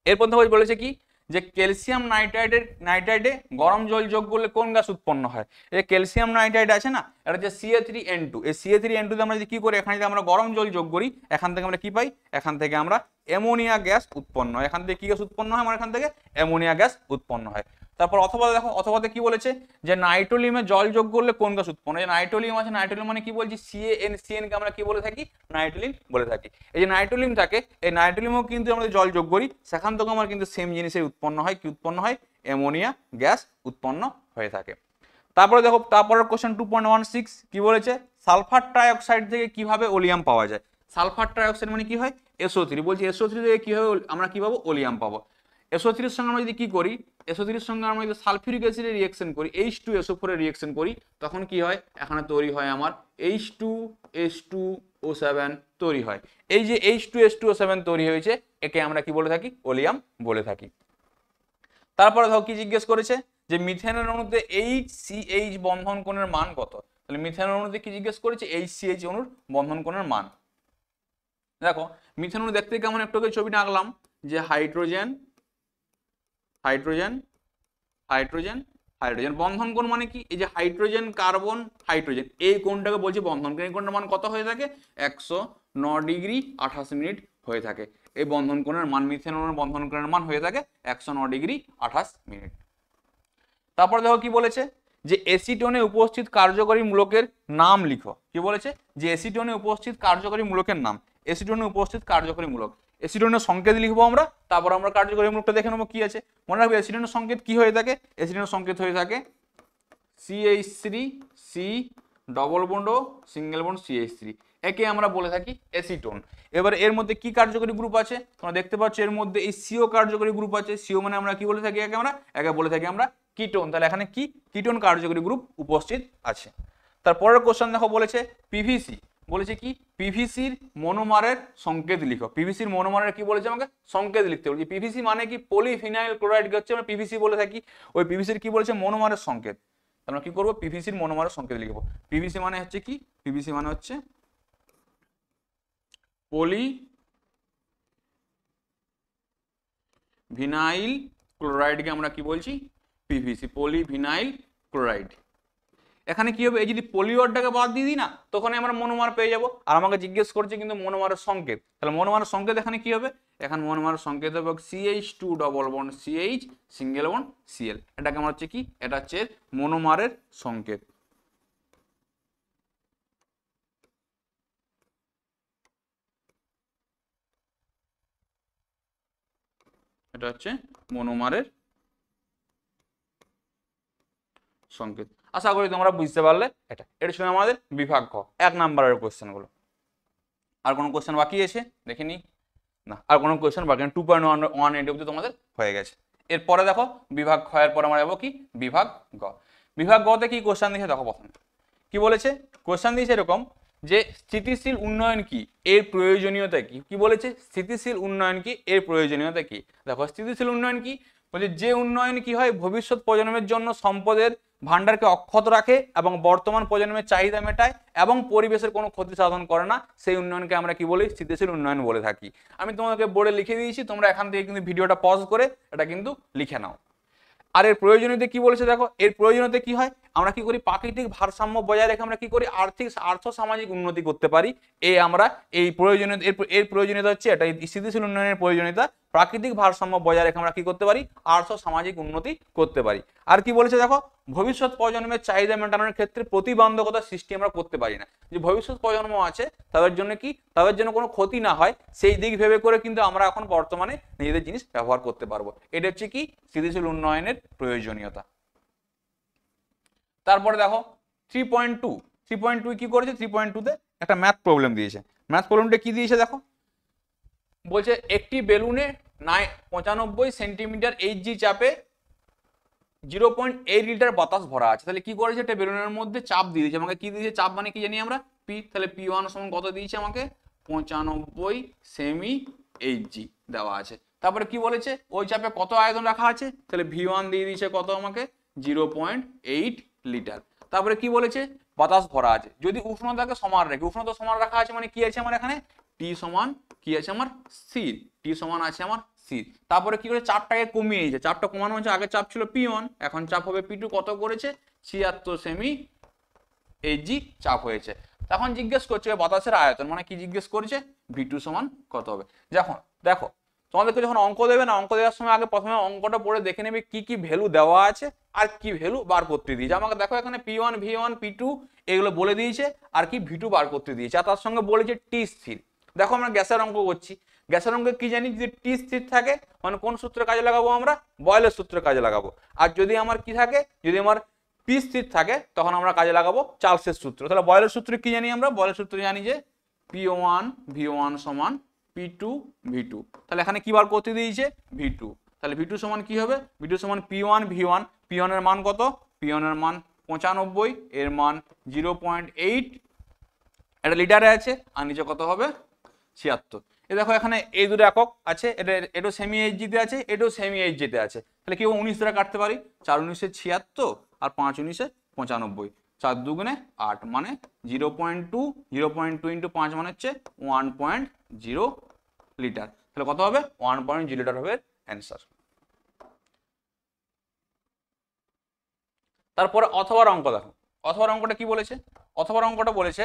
এরপর দেখো বলেছে কি যে ক্যালসিয়াম নাইট্রাইডে গরম জল যোগ করলে কোন গ্যাস উৎপন্ন হয়? এই ক্যালসিয়াম নাইট্রাইড আছে না, এটা হচ্ছে Ca3N2। এই Ca3N2 তে আমরা যদি কি করি? এখানে যদি আমরা গরম জল যোগ করি এখান থেকে আমরা কি পাই? এখান থেকে আমরা অ্যামোনিয়া গ্যাস উৎপন্ন হয়। এখান থেকে কি গ্যাস উৎপন্ন হয়? আমার এখান থেকে অ্যামোনিয়া গ্যাস উৎপন্ন হয়। তারপর অথবা দেখো অথবাতে কি বলেছে যে নাইট্রোলিয়ামে জল যোগ করলে কোন গ্যাস উৎপন্ন হয়? নাইট্রোলিয়াম আছে, নাইট্রোলিয়াম মানে কি বলছি? CaN কে আমরা কি বলে থাকি? নাইট্রোলিন বলে থাকি। এই যে নাইট্রোলিয়াম থাকে, এই নাইট্রোলিয়ামও কিন্তু আমরা জল যোগ করি সেখান থেকে আমার কিন্তু সেম জিনিসের উৎপন্ন হয়। কি উৎপন্ন হয়? অ্যামোনিয়া গ্যাস উৎপন্ন হয়ে থাকে। তারপরে দেখো তারপরের কোশ্চেন 2.16 কি বলেছে? সালফার ট্রাইঅক্সাইড থেকে কিভাবে ওলিয়াম পাওয়া যায়? সালফার ট্রাইঅক্সাইড মানে কি হয়? SO3। বলছি SO3 থেকে কিভাবে আমরা কি পাবো? ওলিয়াম পাবো। SO3 এর সঙ্গে আমরা যদি কি করি? SO3 এর সঙ্গে আমরা যদি সালফিউরিক অ্যাসিডের রিঅ্যাকশন করি, H2SO4 এর রিঅ্যাকশন করি, তখন কি হয়? এখানে তৈরি হয় আমার H2H2O7 তৈরি হয়। এই যে H2H2O7 তৈরি হয়েছে একে আমরা কি বলে থাকি? ওলিয়াম বলে থাকি। তারপরে দেখো কি জিজ্ঞেস করেছে যে মিথেনের অণুতে HCH বন্ধন কোণের মান কত? তাহলে মিথেনের অণুতে কি জিজ্ঞেস করেছে? HCH অণুর বন্ধন কোণের মান। দেখো মিথেন অণু দেখতে কেমন? একটু ছবিটা আঁকলাম যে হাইড্রোজেন হাইড্রোজেন হাইড্রোজেন হাইড্রোজেন বন্ধন কোণ মানে কি? এই যে হাইড্রোজেন কার্বন হাইড্রোজেন এই কোণটাকে বলছি বন্ধন কোণ। এই কোণটার মান কত হয়ে থাকে? 109 ডিগ্রি 28 মিনিট হয়ে থাকে। এই বন্ধন কোণের মান মিথেন অণুর বন্ধন কোণের মান হয়ে থাকে 109 ডিগ্রি 28 মিনিট। তারপর দেখো কি বলেছে যে এসিটোনে উপস্থিত কার্যকরী মূলকের নাম লিখো। কি বলেছে? যে এসিটোনে উপস্থিত কার্যকরী মূলকের নাম। এসিটোনে উপস্থিত কার্যকরী মূলক, এসিটোনের সংকেত লিখবো আমরা, তারপর আমরা কার্যকরী মূলকটা দেখে নেবো কি আছে। মনে রাখবে এসিটোনের সংকেত কি হয়ে থাকে? এসিটোনের সংকেত হয়ে থাকে CH3C ডবল বন্ড ও সিঙ্গেল বন্ড CH3, একে আমরা বলে থাকি অ্যাসিটোন। এবার এর মধ্যে কি কার্যকরী গ্রুপ আছে তোমরা দেখতে পাচ্ছ, এর মধ্যে এই CO কার্যকরী গ্রুপ আছে। CO মানে আমরা কি বলে থাকি, একে বলে থাকি আমরা কিটোন। তাহলে এখানে কি কিটোন কার্যকরী গ্রুপ উপস্থিত আছে। তারপরের কোশ্চেন দেখো, বলেছে পিভিসি, বলেছে কি পিভিসির মনোমারের সংকেত লিখো। পিভিসির মনোমারের কি বলেছে, আমাকে সংকেত লিখতে বলেছে। পিভিসি মানে কি পলিফিনাইল ক্লোরাইডকে হচ্ছে আমরা পিভিসি বলে থাকি। ওই পিভিসির কি বলেছে, মনোমারের সংকেত। আমরা কি করবো, পিভিসির মনোমারের সংকেত লিখবো। পিভিসি মানে হচ্ছে কি, পিভিসি মানে হচ্ছে পলিভিনাইল ক্লোরাইডকে আমরা কি বলছি, পিভিসি, পলিভিনাইল ক্লোরাইড। এখানে কি হবে, এই যদি পলিওয়ারটাকে বাদ দিয়ে দিই না, তখন আমরা মনোমার পেয়ে যাব। আর আমাকে জিজ্ঞেস করছে কিন্তু মনোমারের সংকেত, তাহলে মনোমারের সংকেত এখানে কি হবে, এখানে মনোমারের সংকেত হবে CH2 double bond CH single bond Cl। এটাকে আমরা হচ্ছে কি, এটা হচ্ছে মনোমারের সংকেত। এটা হচ্ছে মনোমারের সংকেত। আশা করি তোমরা বুঝতে পারলে। এটা ছিল আমাদের বিভাগ ক 1 নম্বরের কোশ্চেন গুলো। আর কোনো কোশ্চেন বাকি আছে দেখিনি না, আর কোনো কোশ্চেন বাকি না। 2.1 অবধি তোমাদের হয়ে গেছে। এরপরে দেখো বিভাগ খ এর পরে আমরা যাবো কি বিভাগ গ। বিভাগ গতে কি কোশ্চেন দিয়েছে দেখো, প্রথমে কি বলেছে, কোশ্চেন দিয়েছে এরকম যে স্থিতিশীল উন্নয়ন কি, এর প্রয়োজনীয়তা কি। কি বলেছে, স্থিতিশীল উন্নয়ন কি, এর প্রয়োজনীয়তা কি। দেখো স্থিতিশীল উন্নয়ন কি বলছে, যে উন্নয়ন কি হয় ভবিষ্যৎ প্রজন্মের জন্য সম্পদের ভান্ডারকে অক্ষত রাখে এবং বর্তমান প্রজন্মের চাহিদা মেটায় এবং পরিবেশের কোনো ক্ষতি সাধন করে না, সেই উন্নয়নকে আমরা কি বলি, স্থিতিশীল উন্নয়ন বলে থাকি। আমি তোমাদেরকে বোর্ডে লিখে দিয়েছি, তোমরা এখান থেকে কিন্তু ভিডিওটা পজ করে এটা কিন্তু লিখে নাও। আর এর প্রয়োজনীয়তা কি বলেছে দেখো, এর প্রয়োজনীয়তা কি হয়, আমরা কি করি প্রাকৃতিক ভারসাম্য বজায় রেখে আমরা কি করি আর্থ সামাজিক উন্নতি করতে পারি। আমরা এই প্রয়োজনীয়তা, এর প্রয়োজনীয়তা হচ্ছে এটা, স্থিতিশীল উন্নয়নের প্রয়োজনীয়তা প্রাকৃতিক ভারসাম্য বজায় রেখে আমরা কি করতে পারি, আর্থ সামাজিক উন্নতি করতে পারি। আর কি বলেছে দেখো, ভবিষ্যৎ প্রজন্মের চাহিদা মেটানোর ক্ষেত্রে প্রতিবন্ধকতা সৃষ্টি আমরা করতে পারি না। যে ভবিষ্যৎ প্রজন্ম আছে তাদের জন্য কি, তাদের জন্য কোনো ক্ষতি না হয় সেই দিক ভেবে করে কিন্তু আমরা এখন বর্তমানে নিজেদের জিনিস ব্যবহার করতে পারবো। এটা হচ্ছে কি স্থিতিশীল উন্নয়নের প্রয়োজনীয়তা। তারপরে দেখো 3.2 কি করেছে, 3.2 তে একটা ম্যাথ প্রবলেম দিয়েছে। ম্যাথ প্রবলেমটা কি দিয়েছে দেখো, বলছে একটি বেলুনে 95 সেন্টিমিটার Hg চাপে 0.8 লিটার বাতাস ভরা আছে। তাহলে কি করেছে, একটা বেলুনের মধ্যে চাপ দিয়ে দিয়েছে আমাকে। কি দিয়েছে, চাপ মানে কি জানি আমরা, পি। তাহলে P1 সমান কত দিয়েছে আমাকে, 95 সেমি Hg দেওয়া আছে। তারপরে কি বলেছে, ওই চাপে কত আয়তন রাখা আছে, তাহলে V1 দিয়ে দিয়েছে কত আমাকে, 0.8 লিটার। তারপরে কি বলেছে, বাতাস ভরা আছে। যদি উষ্ণতাকে সমান রেখে, উষ্ণতা সমান রাখা আছে মানে কি আছে আমার এখানে, T সমান কি আছে আমার স্থির, T সমান আছে আমার স্থির। তারপরে কি করে, চাপটাকে কমিয়ে দিয়েছে। চাপটা কমানো হচ্ছে, আগে চাপ ছিল P1, এখন চাপ হবে P2। কত করেছে, 76 সেমি Hg চাপ হয়েছে। তখন জিজ্ঞেস করছে বাতাসের আয়তন, মানে কি জিজ্ঞেস করছে, V2 সমান কত হবে। যখন দেখো তোমাদেরকে যখন অঙ্ক দেবে না, অঙ্ক দেওয়ার সময় আগে প্রথমে অঙ্কটা পড়ে দেখে নেবে কি কি ভ্যালু দেওয়া আছে আর কি ভ্যালু বার করতে দিয়েছে। আমাকে দেখো এখানে P1 V1 P2 এগুলো বলে দিয়েছে, আর কি V2 বার করতে দিয়েছে, আর তার সঙ্গে বলেছে টি স্থির। দেখো আমরা গ্যাসের অঙ্ক করছি, গ্যাসের অঙ্কে কি জানি, যদি টি স্থির থাকে মানে কোন সূত্রে কাজে লাগাবো, আমরা বয়েলের সূত্রে কাজে লাগাবো। আর যদি আমার কি থাকে, যদি আমার পি স্থির থাকে তখন আমরা কাজে লাগাবো চার্লসের সূত্র। তাহলে বয়েলের সূত্রে কি জানি, আমরা বয়েলের সূত্রে জানি যে P1 V1 সমান P2 V2। তাহলে এখানে কি বার করতে দিয়েছে, V2। তাহলে V2 সমান কি হবে, V2 সমান P1 V1। P1 এর মান কত, P1 এর মান 95, এর মান 0.8, এটা লিটারে আছে, আর নিচে কত হবে 76। এ দেখো এখানে এই দুটো একক আছে, এটা সেমি Hg-তে আছে, এটাও সেমি Hg-তে আছে। তাহলে কি 19 দ্বারা কাটতে পারি, 4 19 76 আর 5 19 95, 4 দুগুণে 8 মানে 0.2, 0.2 ইন্টু 5 মানে হচ্ছে 1.0 লিটার। তাহলে কত হবে, 1.0 লিটার হবে অ্যান্সার। তারপরে অথবা অঙ্ক দেখো, অথবা অঙ্কটা কি বলেছে, অথবা অঙ্কটা বলেছে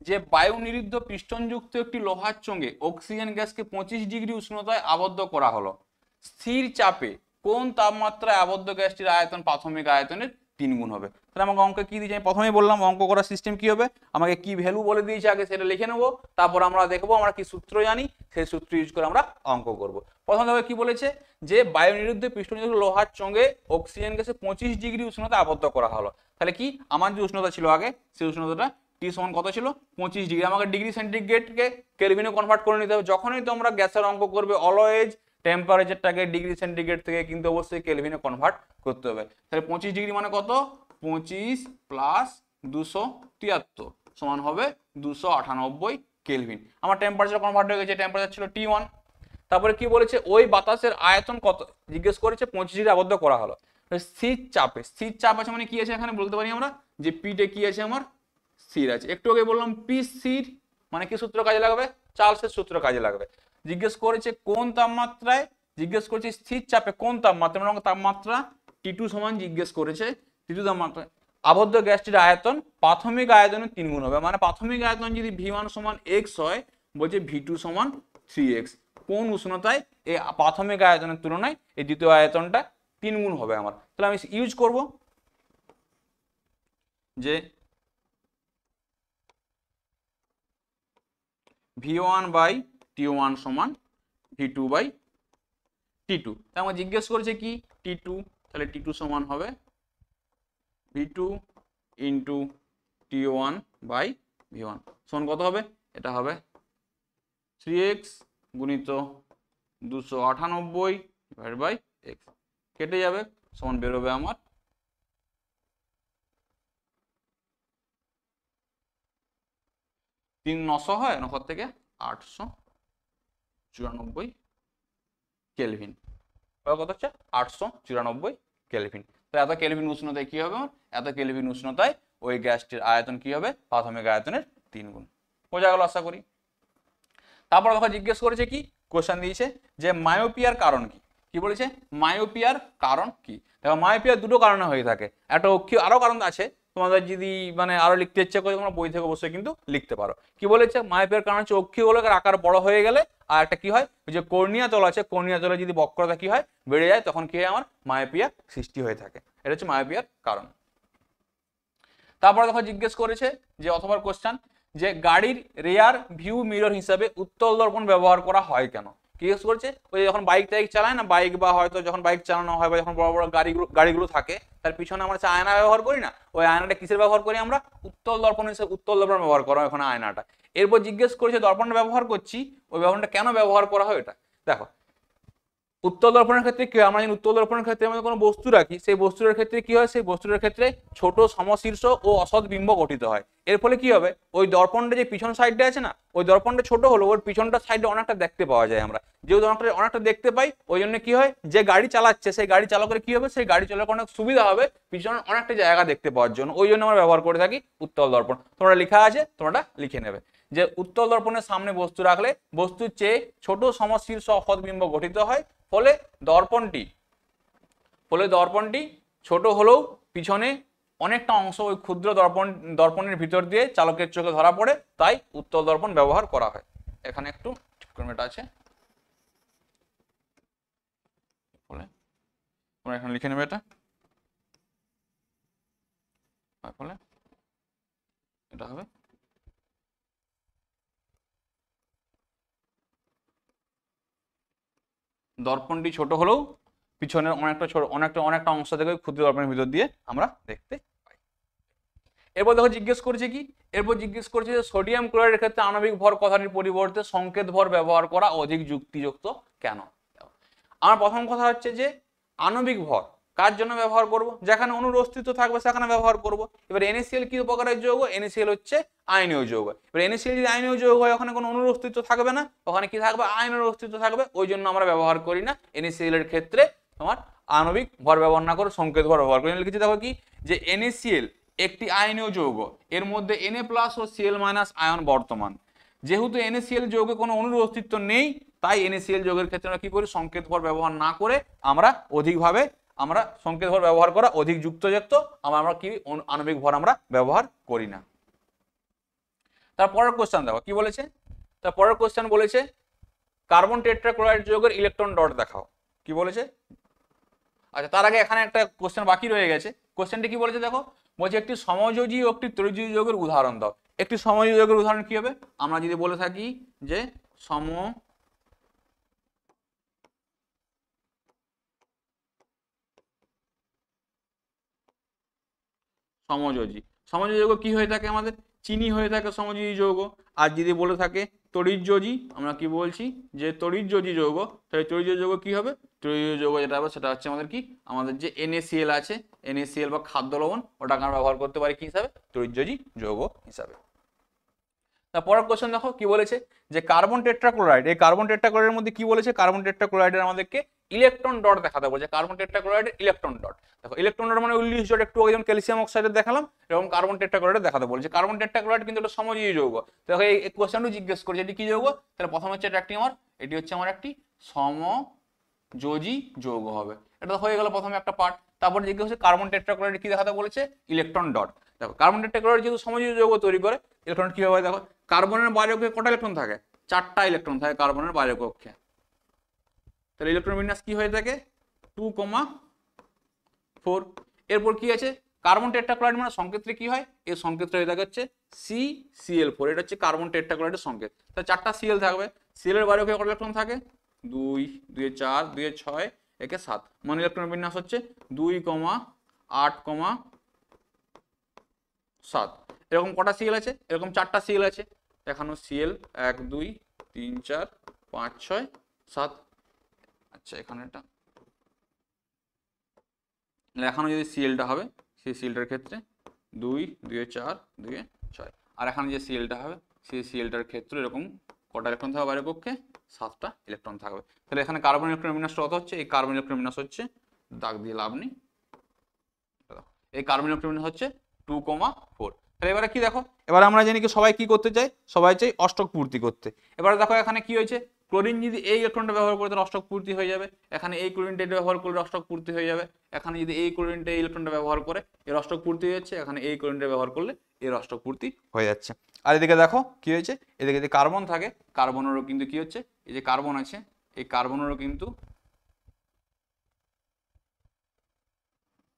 যে বায়ু নিরুদ্ধ পিস্টনযুক্ত একটি লোহার চোঙে অক্সিজেন গ্যাসকে 25 ডিগ্রি উষ্ণতায় আবদ্ধ করা হলো। স্থির চাপে কোন তাপমাত্রায় আবদ্ধ গ্যাসটির আয়তন প্রাথমিক আয়তনের 3 গুণ হবে। তাহলে আমাকে অঙ্কে কি দিয়েছে, আমি প্রথমেই বললাম অঙ্ক করার সিস্টেম কি হবে, আমাকে কি ভ্যালু বলে দিয়েছে আগে সেটা লিখে নেবো, তারপর আমরা দেখবো আমরা কি সূত্র জানি, সেই সূত্র ইউজ করে আমরা অঙ্ক করব। প্রথম দেখো কি বলেছে, যে বায়ুনিরুদ্ধ পৃষ্ঠনির্ভর লোহার সঙ্গে অক্সিজেন গ্যাসে 25 ডিগ্রি উষ্ণতা আবদ্ধ করা হলো। তাহলে কি আমার যে উষ্ণতা ছিল আগে, সেই উষ্ণতাটা টি সমান কত ছিল, 25 ডিগ্রি। আমাকে ডিগ্রি সেন্টিগ্রেডকে কেলভিনে কনভার্ট করে নিতে হবে। যখনই তোমরা গ্যাসের অঙ্ক করবে অলওয়েজ টেম্পারেচারটাকে ডিগ্রি সেন্টিগ্রেড থেকে কিন্তু অবশ্যই কেলভিনে কনভার্ট করতে হবে। তাহলে 25 ডিগ্রি মানে কত, 25 প্লাস 273 সমান হবে 298 কেলভিন। আমার টেম্পারেচার কনভার্ট হয়ে গেছে, টেম্পারেচার ছিল T1। তারপরে কি বলেছে, ওই বাতাসের আয়তন কত জিজ্ঞেস করেছে, 25 ডিগ্রি আবদ্ধ করা হলো। স্থির চাপে, স্থির চাপ আছে মানে কি আছে, এখানে বলতে পারি আমরা যে পিটে কি আছে, আমার স্থির আছে। একটু আগে বললাম পি স্থির মানে কি সূত্র কাজে লাগবে, চার্লসের সূত্র কাজে লাগবে। জিজ্ঞেস করেছে কোন তাপমাত্রায়, জিজ্ঞেস করেছে স্থির চাপে কোন তাপমাত্রা, মানে তাপমাত্রা T2 সমান জিজ্ঞেস করেছে, T2 তাপমাত্রায় আবদ্ধ গ্যাসটির আয়তন প্রাথমিক আয়তনের 3 গুণ হবে। মানে প্রাথমিক আয়তন যদি V1 সমান x হয়, বলছে V2 সমান 3x। কোন উষ্ণতায় এই প্রাথমিক আয়তনের তুলনায় এই দ্বিতীয় আয়তনটা 3 গুণ হবে আমার। তাহলে আমি ইউজ করব যে V1 বাই T1 সমান V2 বাই T2। তাই আমার জিজ্ঞেস করেছে কি T2, তাহলে T2 সমান হবে V2 into T1 by V1 সমান কত হবে, এটা হবে 3x গুণিত 298 ডিভাইড বাই x, কেটে যাবে, সমান বেরোবে আমার 900 হয়, 900 থেকে 894 কেলভিন। কত হচ্ছে 894 কেলভিন। তো এত কেলভিন উষ্ণতায় কি হবে, এত কেলভিন উষ্ণতায় ওই গ্যাসটির আয়তন কি হবে, প্রাথমিক আয়তনের 3 গুণ। বোঝা গেল আশা করি। তারপর দেখো জিজ্ঞেস করেছে কি, কোশ্চেন দিয়েছে যে মায়োপিয়ার কারণ কি, কি বলেছে মায়োপিয়ার কারণ কি। দেখো মায়োপিয়ার দুটো কারণে হয়ে থাকে, একটা অক্ষীয়, আরো কারণ আছে, তোমাদের যদি মানে আরো লিখতে ইচ্ছে করে তোমরা বই থেকে অবশ্যই কিন্তু লিখতে পারো। কি বলেছে মায়োপিয়ার কারণ হচ্ছে অক্ষীয় গোলকের আকার বড় হয়ে গেলে, আর একটা কি হয়, ওই যে কর্নিয়া তল আছে, কর্নিয়া তলে যদি বক্রতা কি হয় বেড়ে যায়, তখন কি হয় আমার মায়োপিয়া সৃষ্টি হয়ে থাকে। এটা হচ্ছে মায়োপিয়ার কারণ। তারপরে দেখো জিজ্ঞেস করেছে যে অথবা কোশ্চেন, যে গাড়ির রেয়ার ভিউ মিরর হিসাবে উত্তল দর্পণ ব্যবহার করা হয় কেন। জিজ্ঞেস করেছে ওই যখন বাইক টাইক চালায় না, বাইক বা হয়তো যখন বাইক চালানো হয় বা যখন বড় বড় গাড়িগুলো থাকে, তার পিছনে আমরা আয়না ব্যবহার করি না, ওই আয়নাটা কিসের ব্যবহার করি আমরা, উত্তল দর্পণ হিসেবে উত্তল দর্পণ ব্যবহার করা হয় ওখানে আয়নাটা। এরপর জিজ্ঞেস করেছে দর্পণটা ব্যবহার করছি, ওই দর্পণটা কেন ব্যবহার করা হয়। এটা দেখো উত্তল দর্পণের ক্ষেত্রে কি হয়, আমরা যদি উত্তল দর্পণের ক্ষেত্রে আমাদের কোনো বস্তু রাখি, সেই বস্তুটার ক্ষেত্রে কি হয়, সেই বস্তুটার ক্ষেত্রে ছোট সমশীর্ষ ও অসৎ বিম্ব গঠিত হয়। এর ফলে কি হবে, ওই দর্পণটা যে পিছন সাইডটা আছে না, ওই দর্পণটা ছোট হলো, ওর পিছনটা সাইডে অনেকটা দেখতে পাওয়া যায় আমরা। যেহেতু অনেকটা দেখতে পাই, ওই জন্য কি হয়, যে গাড়ি চালাচ্ছে সেই গাড়ি চালকের কি হবে, সেই গাড়ি চালকের অনেক সুবিধা হবে পিছনে অনেকটা জায়গা দেখতে পাওয়ার জন্য, ওই জন্য আমরা ব্যবহার করে থাকি উত্তল দর্পণ। তোমরা লেখা আছে, তোমরা লিখে নেবে যে উত্তল দর্পণের সামনে বস্তু রাখলে বস্তুর চেয়ে ছোট সমশীর্ষ অসৎ বিম্ব গঠিত হয়, ফলে দর্পণটি ছোট হলেও পিছনে অনেকটা অংশ ওই ক্ষুদ্র দর্পণের ভিতর দিয়ে চালকের চোখে ধরা পড়ে, তাই উত্তল দর্পণ ব্যবহার করা হয়। এখানে একটু ঠিক করে এটা আছে, তোমরা এখানে লিখে নেবে এটা, ফলে এটা হবে দর্পণটি ছোট হলেও পিছনের অনেকটা অংশ থেকে ক্ষুদ্র দর্পণের ভিতর দিয়ে আমরা দেখতে পাই। এরপর দেখো জিজ্ঞেস করেছে কি, এরপর জিজ্ঞেস করেছে যে সোডিয়াম ক্লোরাইডের ক্ষেত্রে আণবিক ভর কথাটির পরিবর্তে সংকেত ভর ব্যবহার করা অধিক যুক্তিযুক্ত কেন। আমার প্রথম কথা হচ্ছে যে আণবিক ভর কার জন্য ব্যবহার করব, যেখানে অণুর অস্তিত্ব থাকবে সেখানে ব্যবহার করব। এবার NaCl কি প্রকারের যৌগ, NaCl হচ্ছে আয়নীয় যৌগ। এবার NaCl যদি আয়নীয় যৌগ হয়, ওখানে কোনো অণুর অস্তিত্ব থাকবে না, ওখানে কি থাকবে, আয়নের অস্তিত্ব থাকবে, ওই জন্য আমরা ব্যবহার করি না NaCl এর ক্ষেত্রে তোমার আণবিক ভর ব্যবহার না করে সংকেত ভর ব্যবহার করি। লিখেছি দেখো কি, যে NaCl একটি আয়নীয় যৌগ, এর মধ্যে Na+ ও Cl- আয়ন বর্তমান। যেহেতু NaCl যৌগে কোনো অণুর অস্তিত্ব নেই, তাই NaCl যৌগের ক্ষেত্রে আমরা কি করি, সংকেত ভর ব্যবহার না করে আমরা সংকেত ভর ব্যবহার করা অধিক যুক্তিযুক্ত, আমরা কি আণবিক ভর আমরা ব্যবহার করি না। তারপরের কোশ্চেন দেখো কি বলেছে, তারপরের কোশ্চেন বলেছে কার্বন টেট্রাক্লোরাইড যৌগের ইলেকট্রন ডট দেখাও। কি বলেছে, আচ্ছা, তার আগে এখানে একটা কোশ্চেন বাকি রয়ে গেছে। কোশ্চেনটি কি বলেছে দেখো, বলছে একটি সমযোজী ও একটি তড়িৎযোজী যৌগের উদাহরণ দাও। একটি সমযোজী যৌগের উদাহরণ কি হবে? আমরা যদি বলে থাকি যে সমযোজী, সমযোজী যৌগ কি হয়ে থাকে আমাদের? চিনি হয়ে থাকে সমযোজী যৌগ। আর যদি বলে থাকে তড়িৎযোজী, আমরা কি বলছি যে তড়িৎযোজী যৌগ, তাহলে তড়িৎযোজী যৌগ কি হবে? তড়িৎযোজী যৌগ যেটা হবে সেটা হচ্ছে আমাদের কি, আমাদের যে NaCl আছে, NaCl বা খাদ্য লবণ, ওটাকে আমরা ব্যবহার করতে পারি কি হিসাবে? তড়িৎযোজী যৌগ হিসাবে। তারপরের কোশ্চেন দেখো কি বলেছে, যে কার্বন টেট্রাক্লোরাইড, এই কার্বন টেট্রাক্লোরাইডের মধ্যে কি বলেছে? কার্বন টেট্রাক্লোরাইডের আমাদেরকে ইলেকট্রন ডট দেখাতে বলছে। কার্বন টেট্রাক্লোরাইডের ইলেকট্রন ডট দেখো, ইলেকট্রন ডট মানে উল্লিশ ডট, একটু যেমন ক্যালসিয়াম অক্সাইডের দেখালাম, এরকম কার্বন টেট্রাক্লোরাইড দেখাতে বলছে। কার্বন টেট্রাক্লোরাইড কিন্তু একটা সমযোজী যৌগ। দেখো এই কোশ্চেনটা জিজ্ঞেস করছে এটি কি যৌগ, তাহলে প্রথম হচ্ছে এটা একটি এটি হচ্ছে আমার একটি সমযোজী যৌগ হবে। এটা তো হয়ে গেল প্রথমে একটা পার্ট। তারপর জিজ্ঞেস করছে কার্বন টেট্রাক্লোরাইড কি দেখাতে বলেছে? Electron dot. দেখো কার্বন টেট্রাক্লোরাইড যেহেতু সমযোজী যৌগ তৈরি করে, ইলেকট্রন কি হবে দেখো, কার্বনের বাইরের কক্ষে কটা ইলেকট্রন থাকে? 4টা ইলেকট্রন থাকে কার্বনের বাইরের কক্ষে। তাহলে ইলেকট্রন বিন্যাস কি হয়ে থাকে? 2,4। এরপর কি আছে? কার্বন টেট্রাক্লোরাইড মানে সংকেতটা কি হয়? এর সংকেতটা হয়ে থাকে হচ্ছে CCl4। এটা হচ্ছে কার্বন টেট্রাক্লোরাইডের সংকেত। তাহলে 4টা Cl থাকবে। Cl এর বাইরের কক্ষে কটা ইলেকট্রন থাকে? 2, 2 4, 2 6, 1 7। মানে ইলেকট্রন বিন্যাস হচ্ছে 2,8,7। এরকম কটা Cl আছে? এরকম 4টা Cl আছে। দেখানো Cl 1 2 3 4 5 6 7। আচ্ছা, এখানে এটা এখানে যদি Clটা হবে, সেই Clটার ক্ষেত্রে 2 2 4 2 6। আর এখানে যে Clটা হবে, সেই Clটার ক্ষেত্রে এরকম কটা ইলেকট্রন থাকবে বাইরের পক্ষে? 7টা ইলেকট্রন থাকবে। তাহলে এখানে কার্বন ইলেকট্রন বিন্যাসটা কত হচ্ছে? এই কার্বন ইলেকট্রন বিন্যাস হচ্ছে, দাগ দিয়ে লাভ নেই, এই কার্বন ইলেকট্রন বিন্যাস হচ্ছে 2,4। তাহলে এবারে কি দেখো, এবারে আমরা জানি কি সবাই কি করতে চাই? সবাই চাই অষ্টক পূর্তি করতে। এবারে দেখো এখানে কি হয়েছে, ক্লোরিন যদি এই ইলেকট্রনটা ব্যবহার করে তাহলে অষ্টক পূর্তি হয়ে যাবে। এখানে এই ক্লোরিনটা ব্যবহার করলে অষ্টক পূর্তি হয়ে যাবে। এখানে যদি এই ক্লোরিনটা এই ইলেকট্রনটা ব্যবহার করে এর অষ্টক পূর্তি হয়ে যাচ্ছে। এখানে এই ক্লোরিনটা ব্যবহার করলে এর অষ্টক পূর্তি হয়ে যাচ্ছে। আর এদিকে দেখো কি হয়েছে, এদিকে যদি কার্বন থাকে, কার্বনেরও কিন্তু কি হচ্ছে, এই যে কার্বন আছে, এই কার্বনেরও কিন্তু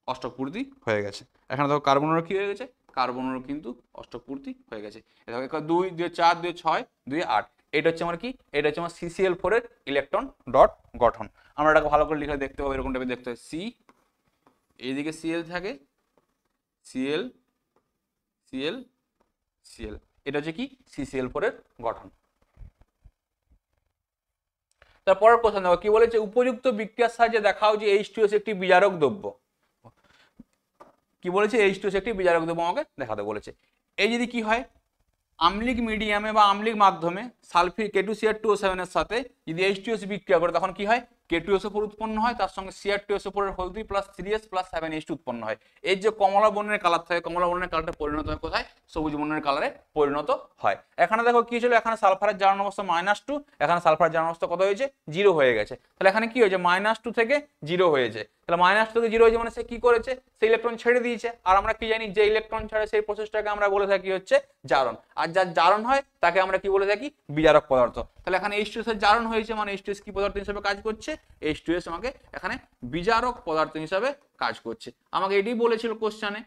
অষ্টক পূর্তি হয়ে গেছে। এখানে দেখো কার্বনেরও কি হয়ে গেছে, কার্বনেরও কিন্তু অষ্টক পূর্তি হয়ে গেছে। দেখো 2 2 4 2 6 2 8। এটা হচ্ছে আমার কি, এটা হচ্ছে আমার CCl4 এর ইলেকট্রন ডট গঠন। আমরা এটাকে ভালো করে লিখে দেখতে হবে, এরকম টাইপের দেখতে হবে। সি, এইদিকে Cl থাকে, Cl Cl Cl, এটা হচ্ছে কি CCl4 এর গঠন। তারপরের প্রশ্ন দেখো কি বলেছে, উপযুক্ত বিক্রিয়ার সাহায্যে দেখাও যে H2S একটি বিজারক দ্রব্য। কি বলেছে? H2S একটি বিজারক দ্রব্য আমাকে দেখাতে বলেছে। এই যদি কি হয়, আম্লিক মিডিয়ামে বা আম্লিক মাধ্যমে সালফিক K2CR2O7 এর সাথে যদি H2S বিক্রিয়া করে, তখন কি হয়? K2SO4 উৎপন্ন হয়, তার সঙ্গে CR2SO4 এর whole 3 plus 3S plus 7H2 উৎপন্ন হয়। এই যে কমলা বর্ণের কালার থাকে, কমলা বর্ণের কালারটা পরিণত হয় কোথায়? সবুজ বর্ণের কালারে পরিণত হয়। এখানে দেখো কি ছিল, এখানে সালফারের জারণ অবস্থা -2, এখানে সালফারের জারণ অবস্থা কত হয়েছে? 0 হয়ে গেছে। তাহলে এখানে কি হয়েছে? -2 থেকে 0 হয়েছে। তাহলে -2 থেকে 0 হয়েছে মানে সে কি করেছে? সে ইলেকট্রন ছেড়ে দিয়েছে। আর আমরা কি জানি, যে ইলেকট্রন ছাড়ে সেই প্রসেসটাকে আমরা বলে থাকি হচ্ছে জারণ। আর যার জারণ হয় তাকে আমরা কি বলে থাকি? বিজারক পদার্থ। তাহলে এখানে H2S এর জারণ হয়েছে মানে H2S কি পদার্থ হিসেবে কাজ করছে? H2S আমাকে এখানে বিজারক পদার্থ হিসেবে কাজ করছে। আমাকে এটাই বলেছিল কোশ্চেনে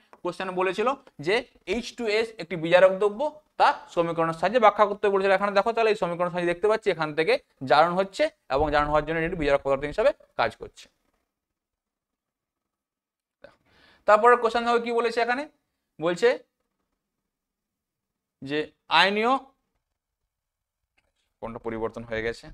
বলেছিল যে H2S একটি বিজারক দ্রব্য, তা সমীকরণের সাহায্যে ব্যাখ্যা করতে বলেছিল। এখানে দেখো তাহলে এই সমীকরণের সাহায্যে দেখতে পাচ্ছি এখান থেকে জারণ হচ্ছে এবং জারণ হওয়ার জন্য এটি বিজারক পদার্থ হিসেবে কাজ করছে। তারপরে কোশ্চেন দেখো কি বলেছে, এখানে বলছে যে আয়নীয়, কোনটা পরিবর্তন হয়ে গেছে,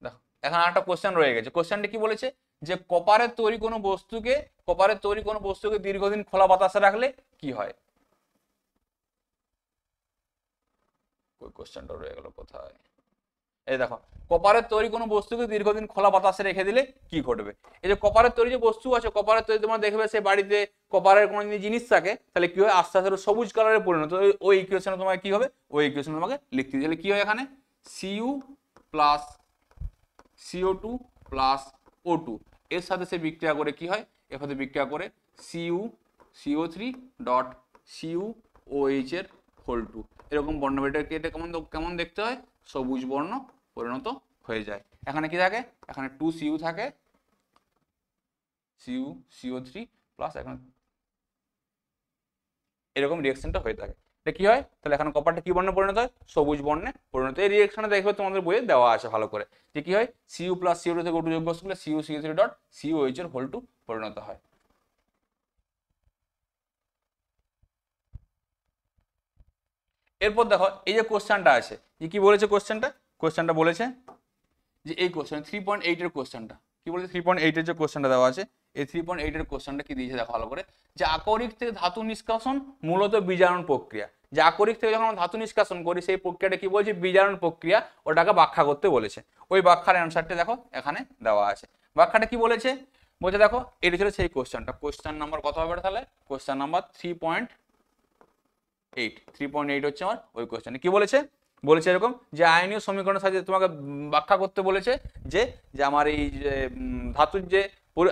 দেখো এখানে একটা কোশ্চেন রয়ে গেছে। কোশ্চেনটা কি বলেছে, যে কপারের তৈরি কোনো বস্তুকে দীর্ঘদিন খোলা বাতাসে রাখলে কি হয়? ওই কোশ্চেনটা রয়ে গেল কোথায়? এই দেখো, কপারের তৈরি কোনো বস্তুকে দীর্ঘদিন খোলা বাতাসে রেখে দিলে কি ঘটবে? এই যে কপারের তৈরি যে বস্তু আছে, কপারের তৈরি তোমরা দেখবে সে বাড়িতে কপারের কোনো জিনিস থাকে, তাহলে কি হয়? আস্তে আস্তে সবুজ কালারে পরিণত। ওই ইকুয়েশনে তোমাকে কি হবে? ওই ইকুয়েশনে তোমাকে লিখতে দিলে কি হয়, এখানে Cu plus CO2 plus O2 এর সাথে সে বিক্রিয়া করে কি হয়? এর সাথে বিক্রিয়া করে CO3 ডট CuOH এর হোল টু। এরকম বর্ণবিটাকে এটা কেমন কেমন দেখতে হয়, সবুজ বর্ণ পরিণত হয়ে যায়। এখানে কি থাকে, এখানে 2Cu থাকে, CO3 প্লাস এখন এরকম রিঅ্যাকশনটা হয়ে থাকে। এটা কি হয় তাহলে এখন কপারটা কি বর্ণে পরিণত হয়, সবুজ বর্ণে পরিণত। এই রিঅ্যাকশনটা দেখবে তোমাদের বইয়ে দেওয়া আছে ভালো করে, যে কি হয় Cu প্লাস CO2 থেকে O2 যোগ করলে CuCO3 ডট COH এর হোল টু পরিণত হয়। এরপর দেখো এই যে কোশ্চেনটা আছে, যে কি বলেছে কোশ্চেনটা বলেছে যে এই কোশ্চেন 3.8 এর কোশ্চেনটা কি বলেছে, 3.8 এর যে কোশ্চেনটা দেওয়া আছে, এই 3.8 এর কোশ্চেনটা কি দিয়েছে দেখো ভালো করে, যে আকরিক থেকে ধাতু নিষ্কাশন মূলত বিজারণ প্রক্রিয়া। যে আকরিক থেকে যখন আমরা ধাতু নিষ্কাশন করি সেই প্রক্রিয়াটা কি বলছে, বিজারণ প্রক্রিয়া, ওটাকে ব্যাখ্যা করতে বলেছে। ওই ব্যাখ্যার অ্যান্সারটা দেখো এখানে দেওয়া আছে। ব্যাখ্যাটা কি বলেছে, বলছে দেখো এটা ছিল সেই কোশ্চেনটা। কোশ্চেন নাম্বার কত হবে তাহলে, কোশ্চেন নাম্বার 3.8 হচ্ছে আমার ওই কোশ্চেনে। কি বলেছে, বলেছে এরকম যে আয়নীয় সমীকরণের সাহায্যে তোমাকে ব্যাখ্যা করতে বলেছে যে আমার এই যে ধাতুর যে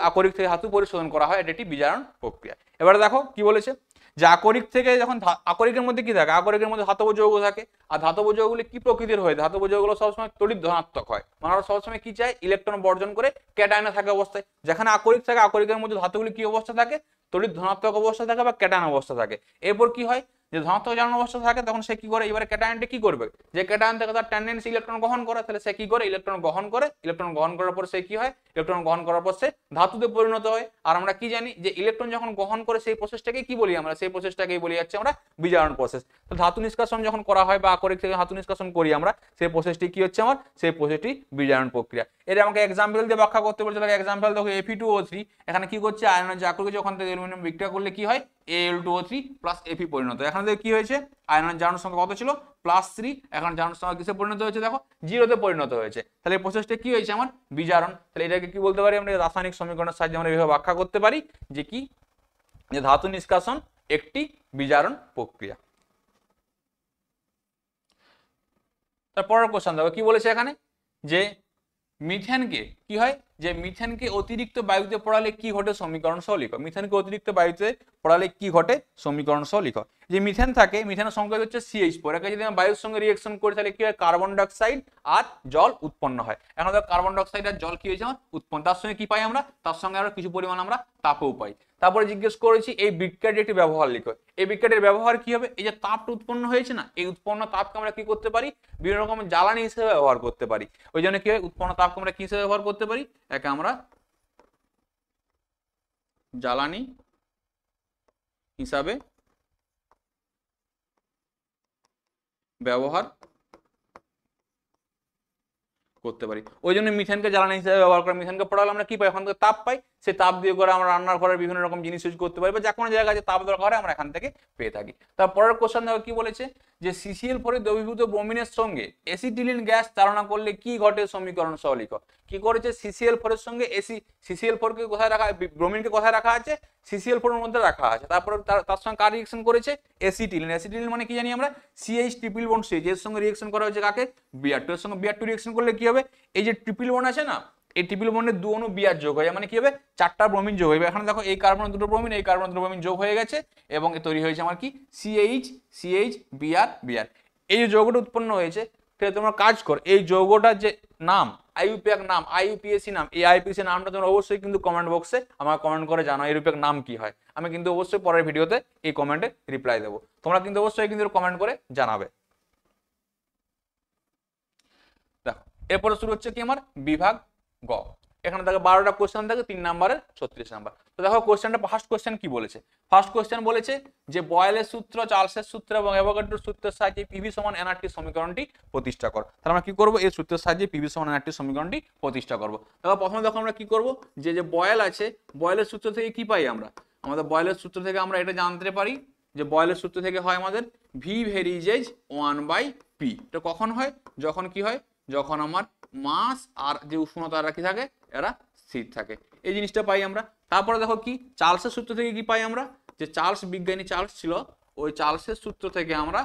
আকরিক থেকে ধাতু পরিশোধন করা হয় এটা একটি বিজারণ প্রক্রিয়া। এবারে দেখো কি বলেছে, যে আকরিক থেকে যখন আকরিকের মধ্যে কি থাকে, আকরিকের মধ্যে ধাতব যৌগ থাকে, আর ধাতব যৌগগুলি কি প্রকৃতির হয়, ধাতব যৌগগুলো সবসময় তড়িৎ ধনাত্মক হয়, মানে ওরা সবসময় কি চায়, ইলেকট্রন বর্জন করে ক্যাটায়নে থাকে অবস্থায়। যেখানে আকরিক থাকে আকরিকের মধ্যে ধাতুগুলি কি অবস্থা থাকে, তড়িৎ ধনাত্মক অবস্থা থাকে বা ক্যাটায়ন অবস্থা থাকে। এরপর কি হয়, যে ধনাত্মক জারণ অবস্থা থাকে তখন সে কি করে, এবারে ক্যাটায়নটা কি করবে, যে ক্যাটায়ন থেকে তার টেন্ডেন্সি ইলেকট্রন গ্রহণ করে, তাহলে সে কি করে ইলেকট্রন গ্রহণ করে, ইলেকট্রন গ্রহণ করার পর সে কি হয়, ইলেকট্রন গ্রহণ করার পর সে ধাতুতে পরিণত হয়। আর আমরা কি জানি যে ইলেকট্রন যখন গ্রহণ করে সেই প্রসেসটাকে কি বলি আমরা, সেই প্রসেসটাকেই বলি হচ্ছে আমরা বিজারণ প্রসেস। তো ধাতু নিষ্কাশন যখন করা হয় বা আকরিক থেকে ধাতু নিষ্কাশন করি আমরা, সেই প্রসেসটি কি হচ্ছে আমার, সেই প্রসেসটি বিজারণ প্রক্রিয়া। এটা আমাকে এক্সাম্পল দিয়ে ব্যাখ্যা করতে বলছে। তাহলে এক্সাম্পল দেখো Fe2O3, এখানে কি করছে, আয়নের যে আকরিক যখন থেকে অ্যালুমিনিয়াম বিক্রিয়া করলে কি হয়, Al2O3 প্লাস Fe পরিণত। এখানে দেখো কি হয়েছে, আয়নের জারণ সংখ্যা কত ছিল, +3, এখন জারণ সংখ্যা কিসে পরিণত হয়েছে দেখো, 0-তে পরিণত হয়েছে। তাহলে এই প্রসেসটা কি হয়েছে আমার, বিজারণ। তাহলে এটাকে কি বলতে পারি আমরা, রাসায়নিক সমীকরণের সাহায্যে আমরা এইভাবে ব্যাখ্যা করতে পারি যে কি, যে ধাতু নিষ্কাশন একটি বিজারণ প্রক্রিয়া। তারপরের কোশ্চেন দেখো কি বলেছে এখানে, যে মিথেনকে কি হয়, যে মিথেনকে অতিরিক্ত বায়ুতে পড়ালে কি ঘটে সমীকরণ সহ লিখো। মিথেনকে অতিরিক্ত বায়ুতে পড়ালে কি ঘটে সমীকরণ সহ লিখো। যে মিথেন থাকে, মিথেনের সংকেত হচ্ছে CH4, একে যদি আমরা বায়ুর সঙ্গে রিঅ্যাকশন করি তাহলে কি হয়, কার্বন ডাইঅক্সাইড আর জল উৎপন্ন হয়। এখন দেখো কার্বন ডাইঅক্সাইড আর জল কি হয়েছে আমার উৎপন্ন, তার সঙ্গে কি পাই আমরা, তার সঙ্গে আমরা কিছু পরিমাণ আমরা তাপও পাই। তারপরে জিজ্ঞেস করেছি এই বিক্রিয়াটির একটি ব্যবহার লিখো। এই বিক্রিয়াটির ব্যবহার কি হবে, এই যে তাপটা উৎপন্ন হয়েছে না, এই উৎপন্ন তাপকে আমরা কি করতে পারি, বিভিন্ন রকম জ্বালানি হিসেবে ব্যবহার করতে পারি। ওই জন্য কি হয়, উৎপন্ন তাপকে আমরা কি হিসেবে ব্যবহার করতে পারি, একে আমরা জ্বালানি হিসাবে ব্যবহার করতে পারি। ওই জন্য মিথেনকে জ্বালানি হিসেবে ব্যবহার করে, মিথেনকে পড়ালে আমরা কি পাই, ওখান থেকে তাপ পাই, সেই তাপ দিয়ে করে আমরা রান্নার ঘরের বিভিন্ন রকম জিনিস ইউজ করতে পারি, বা যে কোনো জায়গায় যে তাপ দরকার হয় আমরা এখান থেকে পেয়ে থাকি। তারপরের কোশ্চেন দেখো কি বলেছে, যে CCl4 এর দ্রবীভূত ব্রোমিনের সঙ্গে অ্যাসিটিলিন গ্যাস চালনা করলে কি ঘটে সমীকরণ সহ লিখো। কি করেছে, CCl4 এর সঙ্গে CCl4 কে কোথায় রাখা, ব্রোমিনকে কোথায় রাখা আছে, CCl4 এর মধ্যে রাখা আছে। তারপরে তার সঙ্গে কার রিঅ্যাকশন করেছে, অ্যাসিটিলিন। অ্যাসিটিলিন মানে কি জানি আমরা, CH ট্রিপল বন্ড CH এর সঙ্গে রিঅ্যাকশন করা হয়েছে কাকে, Br2 এর সঙ্গে। Br2 রিঅ্যাকশন করলে কি হবে, এই যে ট্রিপল বন্ড আছে না, এই ট্রিপল বন্ডের 2 অণু Br যোগ হয়, মানে কি হবে 4টা ব্রোমিন যোগ হবে। এখানে দেখো এই কার্বনের 2টো ব্রোমিন, এই কার্বনের 2টো ব্রোমিন যোগ হয়ে গেছে এবং তৈরি হয়েছে আমার কি CH Br। এই যে যৌগটা উৎপন্ন হয়েছে, তাহলে তোমরা কাজ কর, এই যৌগটার যে নাম আইইউপিএক নাম, আইইউপিএসি নাম, এই আইইউপিএসি নামটা তোমরা অবশ্যই কিন্তু কমেন্ট বক্সে আমাকে কমেন্ট করে জানাও আইইউপিএক নাম কি হয়। আমি কিন্তু অবশ্যই পরের ভিডিওতে এই কমেন্টে রিপ্লাই দেবো, তোমরা কিন্তু অবশ্যই কিন্তু কমেন্ট করে জানাবে। দেখো এরপরে শুরু হচ্ছে কি আমার বিভাগ গ। এখানে দেখো 12টা কোশ্চেন থাকে, 3 নম্বরের 36 নাম্বার। তো দেখো কোশ্চেনটা, ফার্স্ট কোশ্চেন কি বলেছে, ফার্স্ট কোশ্চেন বলেছে যে বয়েলের সূত্র, চার্লসের সূত্র এবং অ্যাভোগাড্রোর সূত্রের সাহায্যে PV সমান nRT সমীকরণটি প্রতিষ্ঠা করো। তাহলে আমরা কি করব, এই সূত্রের সাহায্যে PV সমান nRT সমীকরণটি প্রতিষ্ঠা করব। দেখো প্রথমে দেখো আমরা কি করব, যে বয়েল আছে, বয়েলের সূত্র থেকে কি পাই আমরা, আমাদের বয়েলের সূত্র থেকে আমরা এটা জানতে পারি যে বয়েলের সূত্র থেকে হয় আমাদের V ভেরিজেজ 1/P। এটা কখন হয়, যখন কি হয়, যখন আমার মাস আর যে উষ্ণতা এরা কি থাকে, এরা স্থির থাকে, এই জিনিসটা পাই আমরা। তারপরে দেখো কি চার্লসের সূত্র থেকে কি পাই আমরা, যে চার্লস, বিজ্ঞানী চার্লস ছিল, ওই চার্লসের সূত্র থেকে আমরা,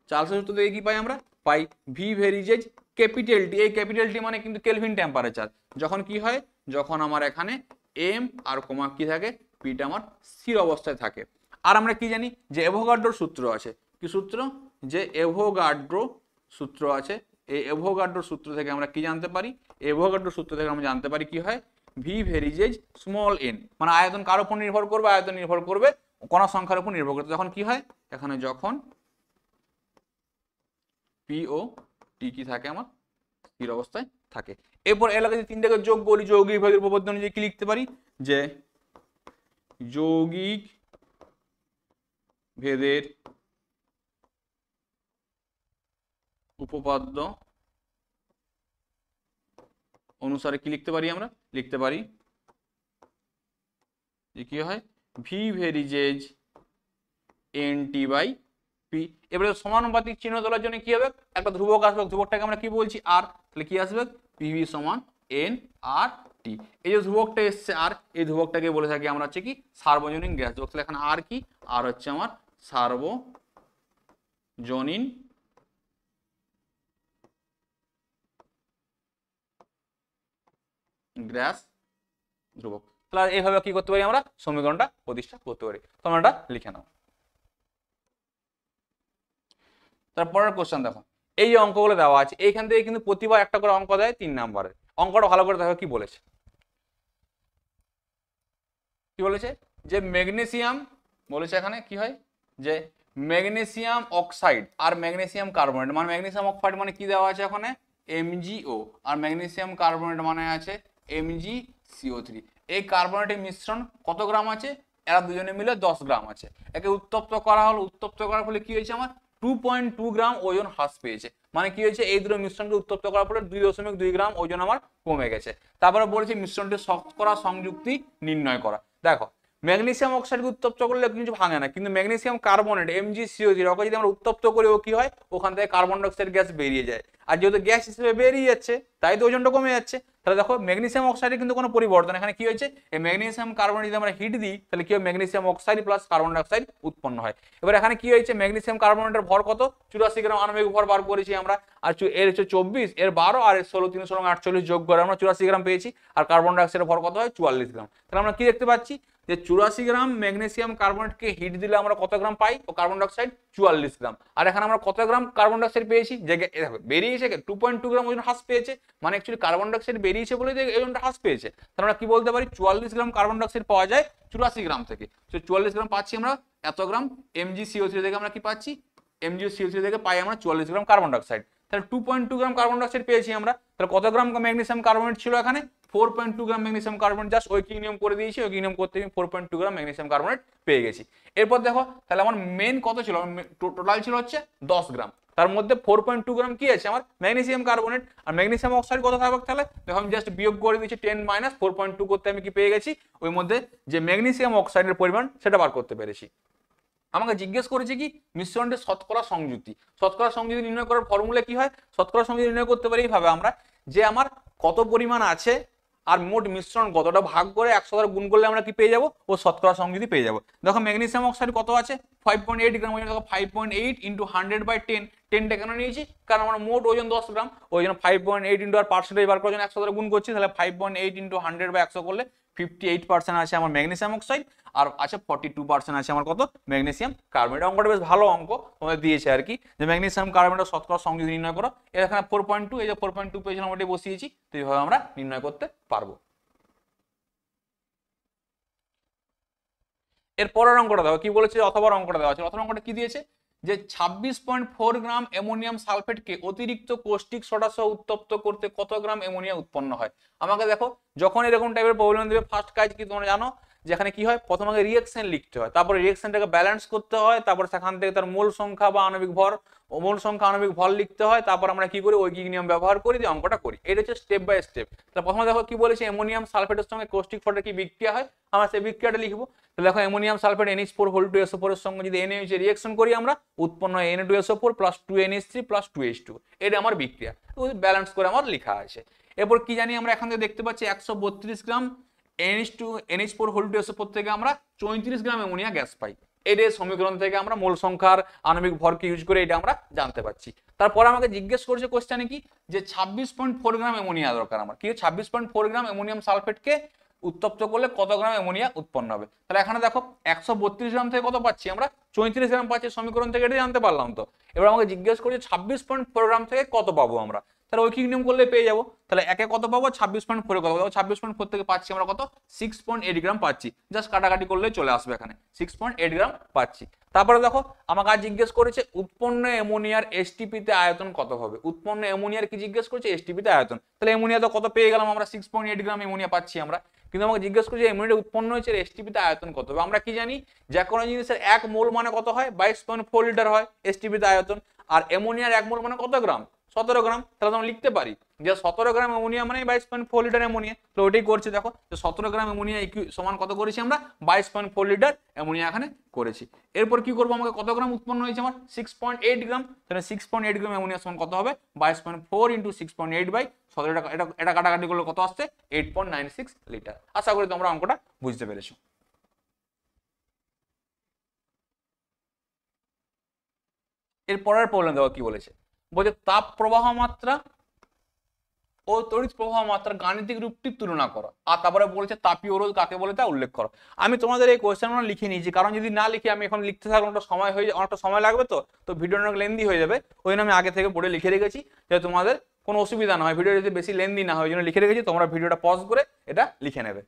চার্লসের সূত্র থেকে কি পাই আমরা, পাই V ভেরিজেজ ক্যাপিটাল T। এই ক্যাপিটাল T মানে কিন্তু কেলভিন টেম্পারেচার। যখন কি হয়, যখন আমার এখানে M আর কমা কি থাকে, Pটা আমার স্থির অবস্থায় থাকে। আর আমরা কি জানি যে অ্যাভোগাড্রোর সূত্র আছে, কি সূত্র, যে অ্যাভোগাড্রো সূত্র আছে। এই অ্যাভোগাড্রো সূত্র থেকে আমরা কি জানতে পারি, অ্যাভোগাড্রো সূত্র থেকে আমরা জানতে পারি কি হয়, ভি ভেরিজেজ স্মল এন, মানে আয়তন কার উপর নির্ভর করবে, আয়তন নির্ভর করবে কণা সংখ্যার উপর নির্ভর করবে। তখন কি হয় এখানে, যখন পি ও টি কি থাকে আমার স্থির অবস্থায় থাকে। এরপর এলাকা যদি তিনটাকে যোগ করি, যৌগিক ভেদের উপপাদ্য অনুযায়ী কি লিখতে পারি, যে যৌগিক ভেদের উপপাদ্য অনুসারে কি লিখতে পারি, আমরা লিখতে পারি যে কি হয়, V varies N T by P. এবারে সমানুপাতিক চিহ্ন তোলার জন্য কি হবে, একটা ধ্রুবক আসবে, ধ্রুবকটাকে আমরা কি বলছি, আর, তাহলে কি আসবে, পিভি সমান এন আর টি। এই যে ধ্রুবকটা এসছে আর, এই ধ্রুবকটাকে বলে থাকি আমরা হচ্ছে কি সার্বজনীন গ্যাস যোগ। তাহলে এখানে আর কি, আর হচ্ছে আমার সার্বজনীন গ্যাস ধ্রুবক। তাহলে এইভাবে কি করতে পারি, আমরা সমীকরণটা প্রতিষ্ঠা করতে পারি। তোমরা এটা লিখে নাও। তারপরের কোশ্চেন দেখো, এই যে অঙ্কগুলো দেওয়া আছে এইখান থেকে কিন্তু প্রতিবার একটা করে অঙ্ক দেয় 3 নম্বরের। অঙ্কটা ভালো করে দেখো কি বলেছে, কি বলেছে, যে ম্যাগনেসিয়াম বলেছে এখানে কি হয়, যে ম্যাগনেসিয়াম অক্সাইড আর ম্যাগনেসিয়াম কার্বনেট, মানে ম্যাগনেসিয়াম অক্সাইড মানে কি দেওয়া আছে এখানে MgO, আর ম্যাগনেসিয়াম কার্বনেট মানে আছে MgCO3। এই কার্বনেটের মিশ্রণ কত গ্রাম আছে, এরা দুজনে মিলে 10 গ্রাম আছে। একে উত্তপ্ত করা হলো, উত্তপ্ত করার ফলে কি হয়েছে, আমার 2.2 গ্রাম ওজন হ্রাস পেয়েছে। মানে কি হয়েছে, এই দুটো মিশ্রণকে উত্তপ্ত করার পরে 2.2 গ্রাম ওজন আমার কমে গেছে। তারপরে বলেছে মিশ্রণটি শতকরা সংযুক্তি নির্ণয় করা। দেখো ম্যাগনেসিয়াম অক্সাইডকে উত্তপ্ত করলে কিছু ভাঙে না, কিন্তু ম্যাগনেসিয়াম কার্বনেট MgCO3 ওকে যদি আমরা উত্তপ্ত করি, ও কি হয়, ওখান থেকে কার্বন ডাইঅক্সাইড গ্যাস বেরিয়ে যায়। আর যেহেতু গ্যাস হিসেবে বেরিয়ে যাচ্ছে তাই তো ওজনটা কমে যাচ্ছে। তাহলে দেখো ম্যাগনেসিয়াম অক্সাইডে কিন্তু কোনো পরিবর্তন, এখানে কি হয়েছে, এই ম্যাগনেসিয়াম কার্বনেট যদি আমরা হিট দিই তাহলে কি হয়, magnesium oxide plus carbon dioxide উৎপন্ন হয়। এবার এখানে কি হয়েছে, ম্যাগনেসিয়াম কার্বনেটের ভর কত, 84 গ্রাম আণবিক ভর বার করেছি আমরা, আর এর হচ্ছে 24, এর 12 আর এর 16, 3 16 48 যোগ করে আমরা 84 গ্রাম পেয়েছি। আর কার্বন ডাইঅক্সাইডের ভর কত হয়, 44 গ্রাম। তাহলে আমরা কি দেখতে পাচ্ছি, যে 84 গ্রাম ম্যাগনেসিয়াম কার্বনেটকে হিট দিলে আমরা কত গ্রাম পাই, ও কার্বন ডাইঅক্সাইড 44 গ্রাম। আর এখানে আমরা কত গ্রাম কার্বন ডাইঅক্সাইড পেয়েছি, যে দেখো বেরিয়েছে 2.2 গ্রাম ওজন হ্রাস পেয়েছে, মানে অ্যাকচুয়ালি কার্বন ডাইঅক্সাইড বেরিয়েছে বলে ওজনটা হ্রাস পেয়েছে। তাহলে আমরা কি বলতে পারি, 44 গ্রাম কার্বন ডাইঅক্সাইড পাওয়া যায় 84 গ্রাম থেকে। তো 44 গ্রাম পাচ্ছি আমরা, এত গ্রাম MgCO3 থেকে আমরা কি পাচ্ছি, MgCO3 থেকে পাই আমরা 44 গ্রাম কার্বন ডাইঅক্সাইড। তাহলে 2.2 গ্রাম কার্বন ডাইঅক্সাইড পেয়েছি আমরা। তাহলে কত গ্রাম ম্যাগনেসিয়াম কার্বনেট ছিল এখানে, 4.2 গ্রাম ম্যাগনেসিয়াম কার্বনেট। জাস্ট ঐকিক নিয়ম করে দিয়েছি, ঐকিক নিয়ম করতে 4.2 গ্রাম ম্যাগনেসিয়াম কার্বনেট পেয়ে গেছি। এরপর দেখো তাহলে আমার মেন কত ছিল, টোটাল ছিল হচ্ছে 10 গ্রাম, তার মধ্যে 4.2 গ্রাম কি আছে আমার ম্যাগনেসিয়াম কার্বনেট। আর ম্যাগনেসিয়াম অক্সাইড কত থাকবে, তাহলে দেখো আমি জাস্ট বিয়োগ করে দিচ্ছি, 10 - 4.2 করতে আমি কি পেয়ে গেছি, ওই মধ্যে যে ম্যাগনেসিয়াম অক্সাইডের পরিমাণ সেটা বার করতে পেরেছি। আমাকে জিজ্ঞেস করেছে কি মিশ্রণটি শতকরা সংযুক্তি। শতকরা সংযুক্তি নির্ণয় করার ফর্মুলা কি হয়, শতকরা সংযুক্তি নির্ণয় করতে পারি এইভাবে আমরা, যে আমার কত পরিমাণ আছে আর মোট মিশ্রণ কতটা ভাগ করে 100 দ্বারা গুণ করলে আমরা কি পেয়ে যাবো, ও শতকরা সংযুক্তি পেয়ে যাবো। দেখো ম্যাগনেসিয়াম অক্সাইড কত আছে, 5.8 গ্রাম ওজন। দেখো 5.8 × 100/10, 10টা কেন নিয়েছি, কারণ আমরা মোট ওজন 10 গ্রাম, ওই জন্য 5.8 × আর পার্সেন্টেজ বার করার জন্য 100 দ্বারা গুণ করছি। তাহলে 5.8 × 100/100 করলে 58% আছে আমার ম্যাগনেসিয়াম অক্সাইড, আর আছে 42% আছে আমার কত, ম্যাগনেসিয়াম কার্বনেট। অঙ্কটা বেশ ভালো অঙ্ক তোমাদের দিয়েছে আর কি, যে ম্যাগনেসিয়াম কার্বনেটের শতকরা সংযুক্তি নির্ণয় করো। এখানে 4.2, এই যে 4.2 পেয়েছিলাম ওটাই বসিয়েছি, তো এইভাবে আমরা নির্ণয় করতে পারবো। এর পরের অঙ্কটা দেখো কি বলেছে, অথবা অঙ্কটা দেওয়া আছে। অথবা অঙ্কটা কি দিয়েছে, যে 26.4 গ্রাম অ্যামোনিয়াম সালফেটকে অতিরিক্ত কৌষ্টিক সোডা সহ উত্তপ্ত করতে কত গ্রাম অ্যামোনিয়া উৎপন্ন হয়। আমাকে দেখো যখন এরকম টাইপের প্রবলেম দেবে, ফার্স্ট কাজ কি তোমরা জানো, যেখানে কি হয়, প্রথমে আগে রিঅ্যাকশন লিখতে হয়, তারপরে রিঅ্যাকশনটাকে ব্যালেন্স করতে হয়, তারপর সেখান থেকে তার মোল সংখ্যা বা আণবিক ভর, মোল সংখ্যা আণবিক ভর লিখতে হয়, তারপর আমরা কি করি, ঐকিক নিয়ম ব্যবহার করি দিয়ে অঙ্কটা করি। এটা হচ্ছে স্টেপ বাই স্টেপ। তাহলে প্রথমে দেখো কি বলেছে, অ্যামোনিয়াম সালফেটের সঙ্গে কৌষ্টিক সোডার কি বিক্রিয়া হয়, আমরা সেই বিক্রিয়াটা লিখবো। তাহলে দেখো অ্যামোনিয়াম সালফেট NH4 এর সঙ্গে যদি NaOH রিঅ্যাকশন করি আমরা, উৎপন্ন হয় Na2SO4 + 2NH3 + 2H2, এটা আমার বিক্রিয়া, ব্যালেন্স করে আমার লেখা আছে। এরপর কি জানি আমরা এখান থেকে দেখতে পাচ্ছি 132 গ্রাম NH4 থেকে আমরা 34 গ্রাম অ্যামোনিয়া গ্যাস পাই। এর সমীকরণ থেকে আমরা মোল সংখ্যার আণবিক ভরকে ইউজ করে এটা আমরা জানতে পারছি। তারপর আমাকে জিজ্ঞেস করছে কোশ্চেনে কি, যে 26.4 গ্রাম অ্যামোনিয়া দরকার আমার, কি 26.4 গ্রাম অ্যামোনিয়াম সালফেটকে উত্তপ্ত করলে কত গ্রাম অ্যামোনিয়া উৎপন্ন হবে। তাহলে এখানে দেখো 132 গ্রাম থেকে কত পাচ্ছি আমরা, 34 গ্রাম পাচ্ছি, সমীকরণ থেকে এটা জানতে পারলাম। তো এবার আমাকে জিজ্ঞেস করছে 26.4 গ্রাম থেকে কত পাবো আমরা, তাহলে ঐকিক নিয়ম করলে পেয়ে যাবো। তাহলে একে কত পাবো, 26.4 কত পাবো, 26.4 থেকে পাচ্ছি আমরা কত, 6.8 গ্রাম পাচ্ছি। জাস্ট কাটাকাটি করলে চলে আসবে, এখানে 6.8 গ্রাম পাচ্ছি। তারপরে দেখো আমাকে আর জিজ্ঞেস করেছে উৎপন্ন অ্যামোনিয়ার এসটিপিতে আয়তন কত হবে। উৎপন্ন অ্যামোনিয়ার কি জিজ্ঞেস করেছে, এসটিপিতে আয়তন। তাহলে অ্যামোনিয়া তো কত পেয়ে গেলাম আমরা, 6.8 গ্রাম অ্যামোনিয়া পাচ্ছি আমরা। কিন্তু আমাকে জিজ্ঞেস করছে অ্যামোনিয়া উৎপন্ন হয়েছে এসটিপিতে আয়তন কত হবে। আমরা কি জানি, যে কোনো জিনিসের 1 মোল মানে কত হয়, 22.4 লিটার হয় এসটিপিতে আয়তন। আর অ্যামোনিয়ার 1 মোল মানে কত গ্রাম, 17 গ্রাম। তাহলে আমরা লিখতে পারি যে 17 গ্রাম অ্যামোনিয়া মানে 22.4 লিটার অ্যামোনিয়া। তো ওইটাই করছি, দেখো যে 17 গ্রাম অ্যামোনিয়া সমান কত করেছি আমরা, 22.4 লিটার অ্যামোনিয়া এখানে করেছি। এরপর কি করবো, আমাকে কত গ্রাম উৎপন্ন হয়েছে আমার, 6.8 গ্রাম। তাহলে 6.8 গ্রাম অ্যামোনিয়া সমান কত হবে, 22.4 ইন্টু 6.8 বাই 17, এটা কাটাকাটি করলে কত আসছে, 8.96 লিটার। আশা করি তোমরা অঙ্কটা বুঝতে পেরেছো। এর পরের প্রবলেম দেখো কি বলেছে, বলছে তাপ প্রবাহ মাত্রা ও তড়িৎ প্রবাহ মাত্রার গাণিতিক রূপটির তুলনা করো। আর তারপরে বলেছে তাপীয় রোধ কাকে বলে তা উল্লেখ করো। আমি তোমাদের এই কোয়েশ্চেনগুলো লিখে নিয়েছি, কারণ যদি না লিখে আমি এখন লিখতে থাকলে অনেকটা সময় হয়ে যায়, অনেকটা সময় লাগবে, তো ভিডিওটা অনেক লেন্দি হয়ে যাবে। ওই জন্য আমি আগে থেকে পড়ে লিখে রেখেছি, যাতে তোমাদের কোনো অসুবিধা না হয়, ভিডিও যদি বেশি লেন্দি না হয়, ওই জন্য লিখে রেখেছি। তোমরা ভিডিওটা পজ করে এটা লিখে নেবে।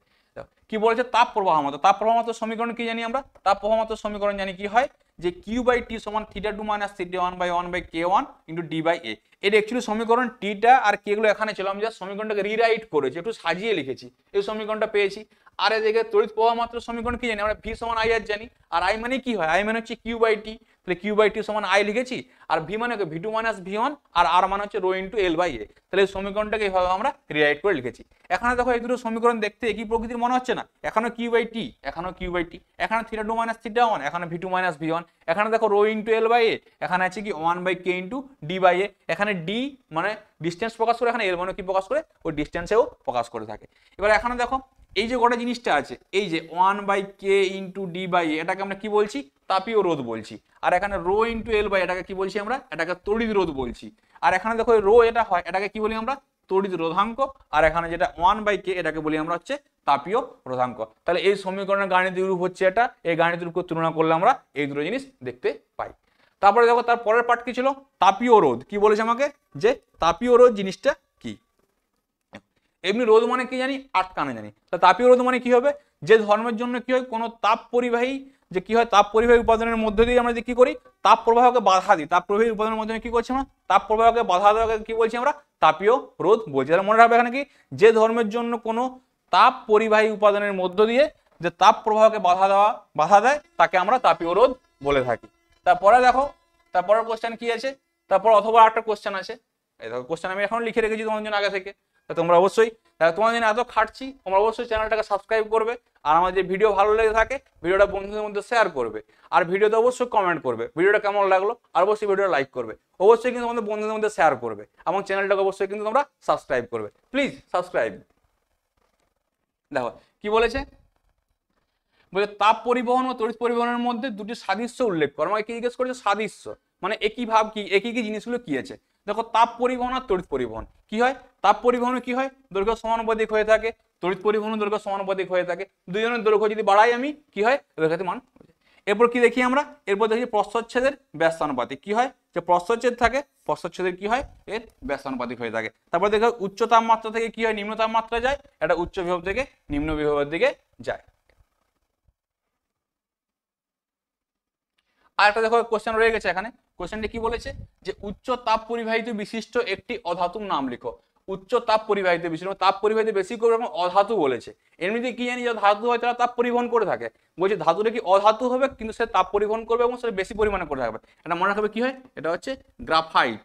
কি বলেছে, তাপ প্রবাহ মাত্রা। তাপ প্রবাহ মাত্রার সমীকরণ কি জানি আমরা, তাপ প্রবাহ মাত্রার সমীকরণ জানি কি হয়, যে কিউ বাই টি সমান θ2 minus θ1 by 1 by k1 into D by A. এর অ্যাকচুয়ালি সমীকরণ টিটা আর কে গুলো এখানে ছিল, আমি জাস্ট সমীকরণটাকে রিরাইট করেছি, একটু সাজিয়ে লিখেছি, এই সমীকরণটা পেয়েছি। আর এদিকে তড়িৎ প্রবাহ মাত্রার সমীকরণ কি জানি আমরা, ভি সমান আই আর জানি। আর আই মানে কি হয়, আই মানে হচ্ছে কিউ বাই টি। তাহলে কিউ বাই টি সমান আই লিখেছি, আর ভি মানে ভি2 মাইনাস ভি1, আর আর মানে হচ্ছে রো ইন্টু এল বাই এ। তাহলে এই সমীকরণটাকে এইভাবে আমরা রিরাইট করে লিখেছি। এখানে দেখো এই দুটো সমীকরণ দেখতে একই প্রকৃতির মনে হচ্ছে না, এখানে কিউ বাই টি, এখানে কিউ বাই টি, এখানে θ2 মাইনাস θ1, এখানে ভি2 মাইনাস ভি1, এখানে দেখো rho into L by A, এখানে আছে কি 1 by K into D by A. এখানে ডি মানে ডিস্টেন্স প্রকাশ করে, এখানে এল মানে কি প্রকাশ করে, ওই ডিস্টেন্সেও প্রকাশ করে থাকে। এবার এখানে দেখো এই যে গোটা জিনিসটা আছে, এই যে 1 by K into D by A, এটাকে আমরা কি বলছি, তাপীয় রোধ বলছি। আর এখানে রো ইন্টু এল বাই এটাকে কি বলছি আমরা, এটাকে তড়িৎ রোধ বলছি। আর এখানে দেখো রো এটা হয়, এটাকে কি বলি আমরা, তড়িৎ রোধাঙ্ক। আর এখানে যেটা 1 বাই কে, এটাকে বলি আমরা হচ্ছে তাপীয় রোধাঙ্ক। তাহলে এই সমীকরণের গাণিতিক রূপ হচ্ছে এটা, এই গাণিতিক রূপকে তুলনা করলে আমরা এই দুটো জিনিস দেখতে পাই। তারপরে দেখো তার পরের পার্ট কি ছিল, তাপীয় রোধ। কি বলেছে আমাকে, যে তাপীয় রোধ জিনিসটা কি। এমনি রোধ মানে কি জানি, আটকানো জানি। তা তাপীয় রোধ মানে কি হবে, যে ধর্মের জন্য কি হয়, কোনো তাপ পরিবাহী, যে কি হয়, তাপ পরিবাহী উপাদানের মধ্যে দিয়ে আমরা যে কি করি, তাপ প্রবাহকে বাধা দিই। তাপ পরিবাহী উপাদানের মধ্যে কি করছি আমরা, তাপ প্রবাহকে বাধা দেওয়াকে কি বলছি আমরা, তাপীয় রোধ বলছি। তাহলে মনে রাখবে এখানে কি, যে ধর্মের জন্য কোনো তাপ পরিবাহী উপাদানের মধ্য দিয়ে যে তাপ প্রবাহকে বাধা দেয়, তাকে আমরা তাপীয় রোধ বলে থাকি। তারপরে দেখো তারপরের কোশ্চেন কি আছে, তারপর অথবা একটা কোশ্চেন আছে। এই দেখো কোশ্চেন আমি এখন লিখে রেখেছি তোমাদের জন্য আগে থেকে। তোমরা অবশ্যই, তোমাদের জন্য এত খাটছি, তোমরা অবশ্যই চ্যানেলটাকে সাবস্ক্রাইব করবে। আর আমার যে ভিডিও ভালো লেগে থাকে, ভিডিওটা বন্ধুদের মধ্যে শেয়ার করবে। আর ভিডিওতে অবশ্যই কমেন্ট করবে ভিডিওটা কেমন লাগলো, আর অবশ্যই ভিডিওটা লাইক করবে। অবশ্যই কিন্তু তোমাদের বন্ধুদের মধ্যে শেয়ার করবে, এবং চ্যানেলটাকে অবশ্যই কিন্তু তোমরা সাবস্ক্রাইব করবে। Please subscribe. দেখো কি বলেছে, বলে তাপ পরিবহন ও তড়িৎ পরিবহনের মধ্যে দুটি সাদৃশ্য উল্লেখ করো। আমাকে কি জিজ্ঞেস করেছে, সাদৃশ্য মানে একই ভাব কি, একই কি জিনিসগুলো কি আছে। দেখো তাপ পরিবহন আর তড়িৎ পরিবহন কি হয়, তাপ পরিবহনে কি হয়, দৈর্ঘ্য সমানুপাতিক হয়ে থাকে, তড়িৎ পরিবহনের দৈর্ঘ্য সমানুপাতিক হয়ে থাকে। দুজনের দৈর্ঘ্য যদি বাড়াই আমি, কি হয়, দৈর্ঘ্যের মান। এরপর কি দেখি আমরা, এরপর দেখি প্রস্থচ্ছেদের ব্যস্তানুপাতিক। কি হয়, যে প্রস্থচ্ছেদ থাকে, প্রস্থচ্ছেদের কি হয়, এর ব্যস্তানুপাতিক হয়ে থাকে। তারপর দেখো উচ্চ তাপমাত্রা থেকে কি হয়, নিম্ন তাপমাত্রা যায়, এটা উচ্চ বিভব থেকে নিম্ন বিভবের দিকে যায়। আর একটা দেখো কোশ্চেন রয়ে গেছে এখানে। কোশ্চেনটি কি বলেছে, যে উচ্চ তাপ পরিবাহিত বিশিষ্ট একটি অধাতুর নাম লিখো। উচ্চ তাপ পরিবাহিত বিশিষ্ট, তাপ পরিবাহিত বেশি করে এবং অধাতু বলেছে। এমনিতে কি জানি, যে ধাতু হয় তারা তাপ পরিবহন করে থাকে। বলছে ধাতুটা কি অধাতু হবে, কিন্তু সে তাপ পরিবহন করবে এবং সেটা বেশি পরিমাণে করে থাকবে। এটা মনে রাখবে কি হয়, এটা হচ্ছে গ্রাফাইট।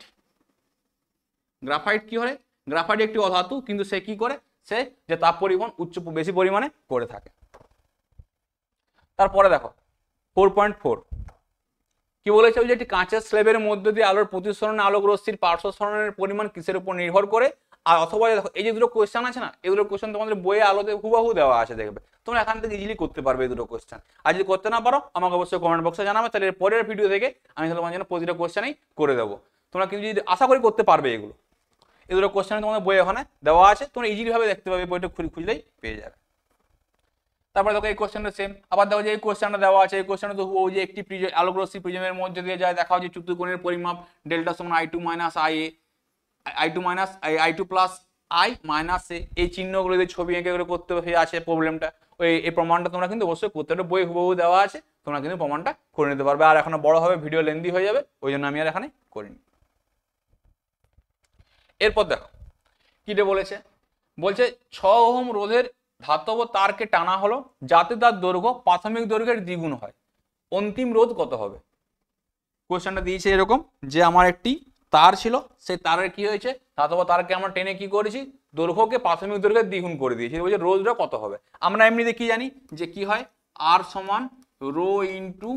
গ্রাফাইট কি হয়, গ্রাফাইট একটি অধাতু, কিন্তু সে কি করে, সে যে তাপ পরিবহন বেশি পরিমাণে করে থাকে। তারপরে দেখো 4.4 কি বলেছে, যে একটি কাঁচের স্ল্যাবের মধ্য দিয়ে আলোর প্রতিসরণে আলোক রশ্মির পার্শ্ব সরণের পরিমাণ কিসের উপর নির্ভর করে। আর অথবা দেখো এই যে দুটো কোয়েশ্চেন আছে না, এই দুটো কোয়েশ্চেন তোমাদের বইয়ে আলোতে হুবাহু দেওয়া আছে, দেখবে তোমরা এখান থেকে ইজিলি করতে পারবে এই দুটো কোয়েশ্চেন। আর যদি করতে না পারো আমাকে অবশ্যই কমেন্ট বক্সে জানাবে, তাহলে পরের ভিডিও থেকে আমি তোমাদের জন্য প্রতিটা কোয়েশ্চেনই করে দেবো। তোমরা কিন্তু যদি আশা করি করতে পারবে এগুলো, এই দুটো কোয়েশ্চেন তোমাদের বই ওখানে দেওয়া আছে, তোমরা ইজিলি ভাবে দেখতে পাবে, বইটা খুঁজলেই পেয়ে যাবে। তারপরে দেখো এই কোশ্চেনটা সেম, আবার দেখো যে এই কোশ্চেনটা দেওয়া আছে, এই কোশ্চেনটা তো ও যে একটি আলোক রশ্মি প্রিজমের মধ্যে দিয়ে যায়, দেখা হচ্ছে চতুর্কোণের পরিমাপ ডেল্টা সমান I2 minus IA, I2 minus I2 plus I minus A, এই চিহ্নগুলো দিয়ে ছবি এঁকে করে করতে আছে প্রবলেমটা। ওই এই প্রমাণটা তোমরা কিন্তু অবশ্যই করতে পারবে, বই হুবহু দেওয়া আছে, তোমরা কিন্তু প্রমাণটা করে নিতে পারবে। আর এখনো বড় হবে, ভিডিও লেন্দি হয়ে যাবে, ওই জন্য আমি আর এখানে করিনি। এরপর দেখো কিটা বলেছে, বলছে 6 ওহম রোধের ধাতব তারকে টানা হলো যাতে তার দৈর্ঘ্য প্রাথমিক দৈর্ঘ্যের দ্বিগুণ হয়, অন্তিম রোধ কত হবে? কোশ্চেনটা দিয়েছে এরকম যে আমার একটি তার ছিল, সেই তারের কি হয়েছে, ধাতব তারকে আমরা টেনে কি করেছি, দৈর্ঘ্যকে প্রাথমিক দৈর্ঘ্যের দ্বিগুণ করে দিয়েছি, বলছে রোধটা কত হবে। আমরা এমনিতে কি জানি যে কি হয়, আর সমান রো ইন্টু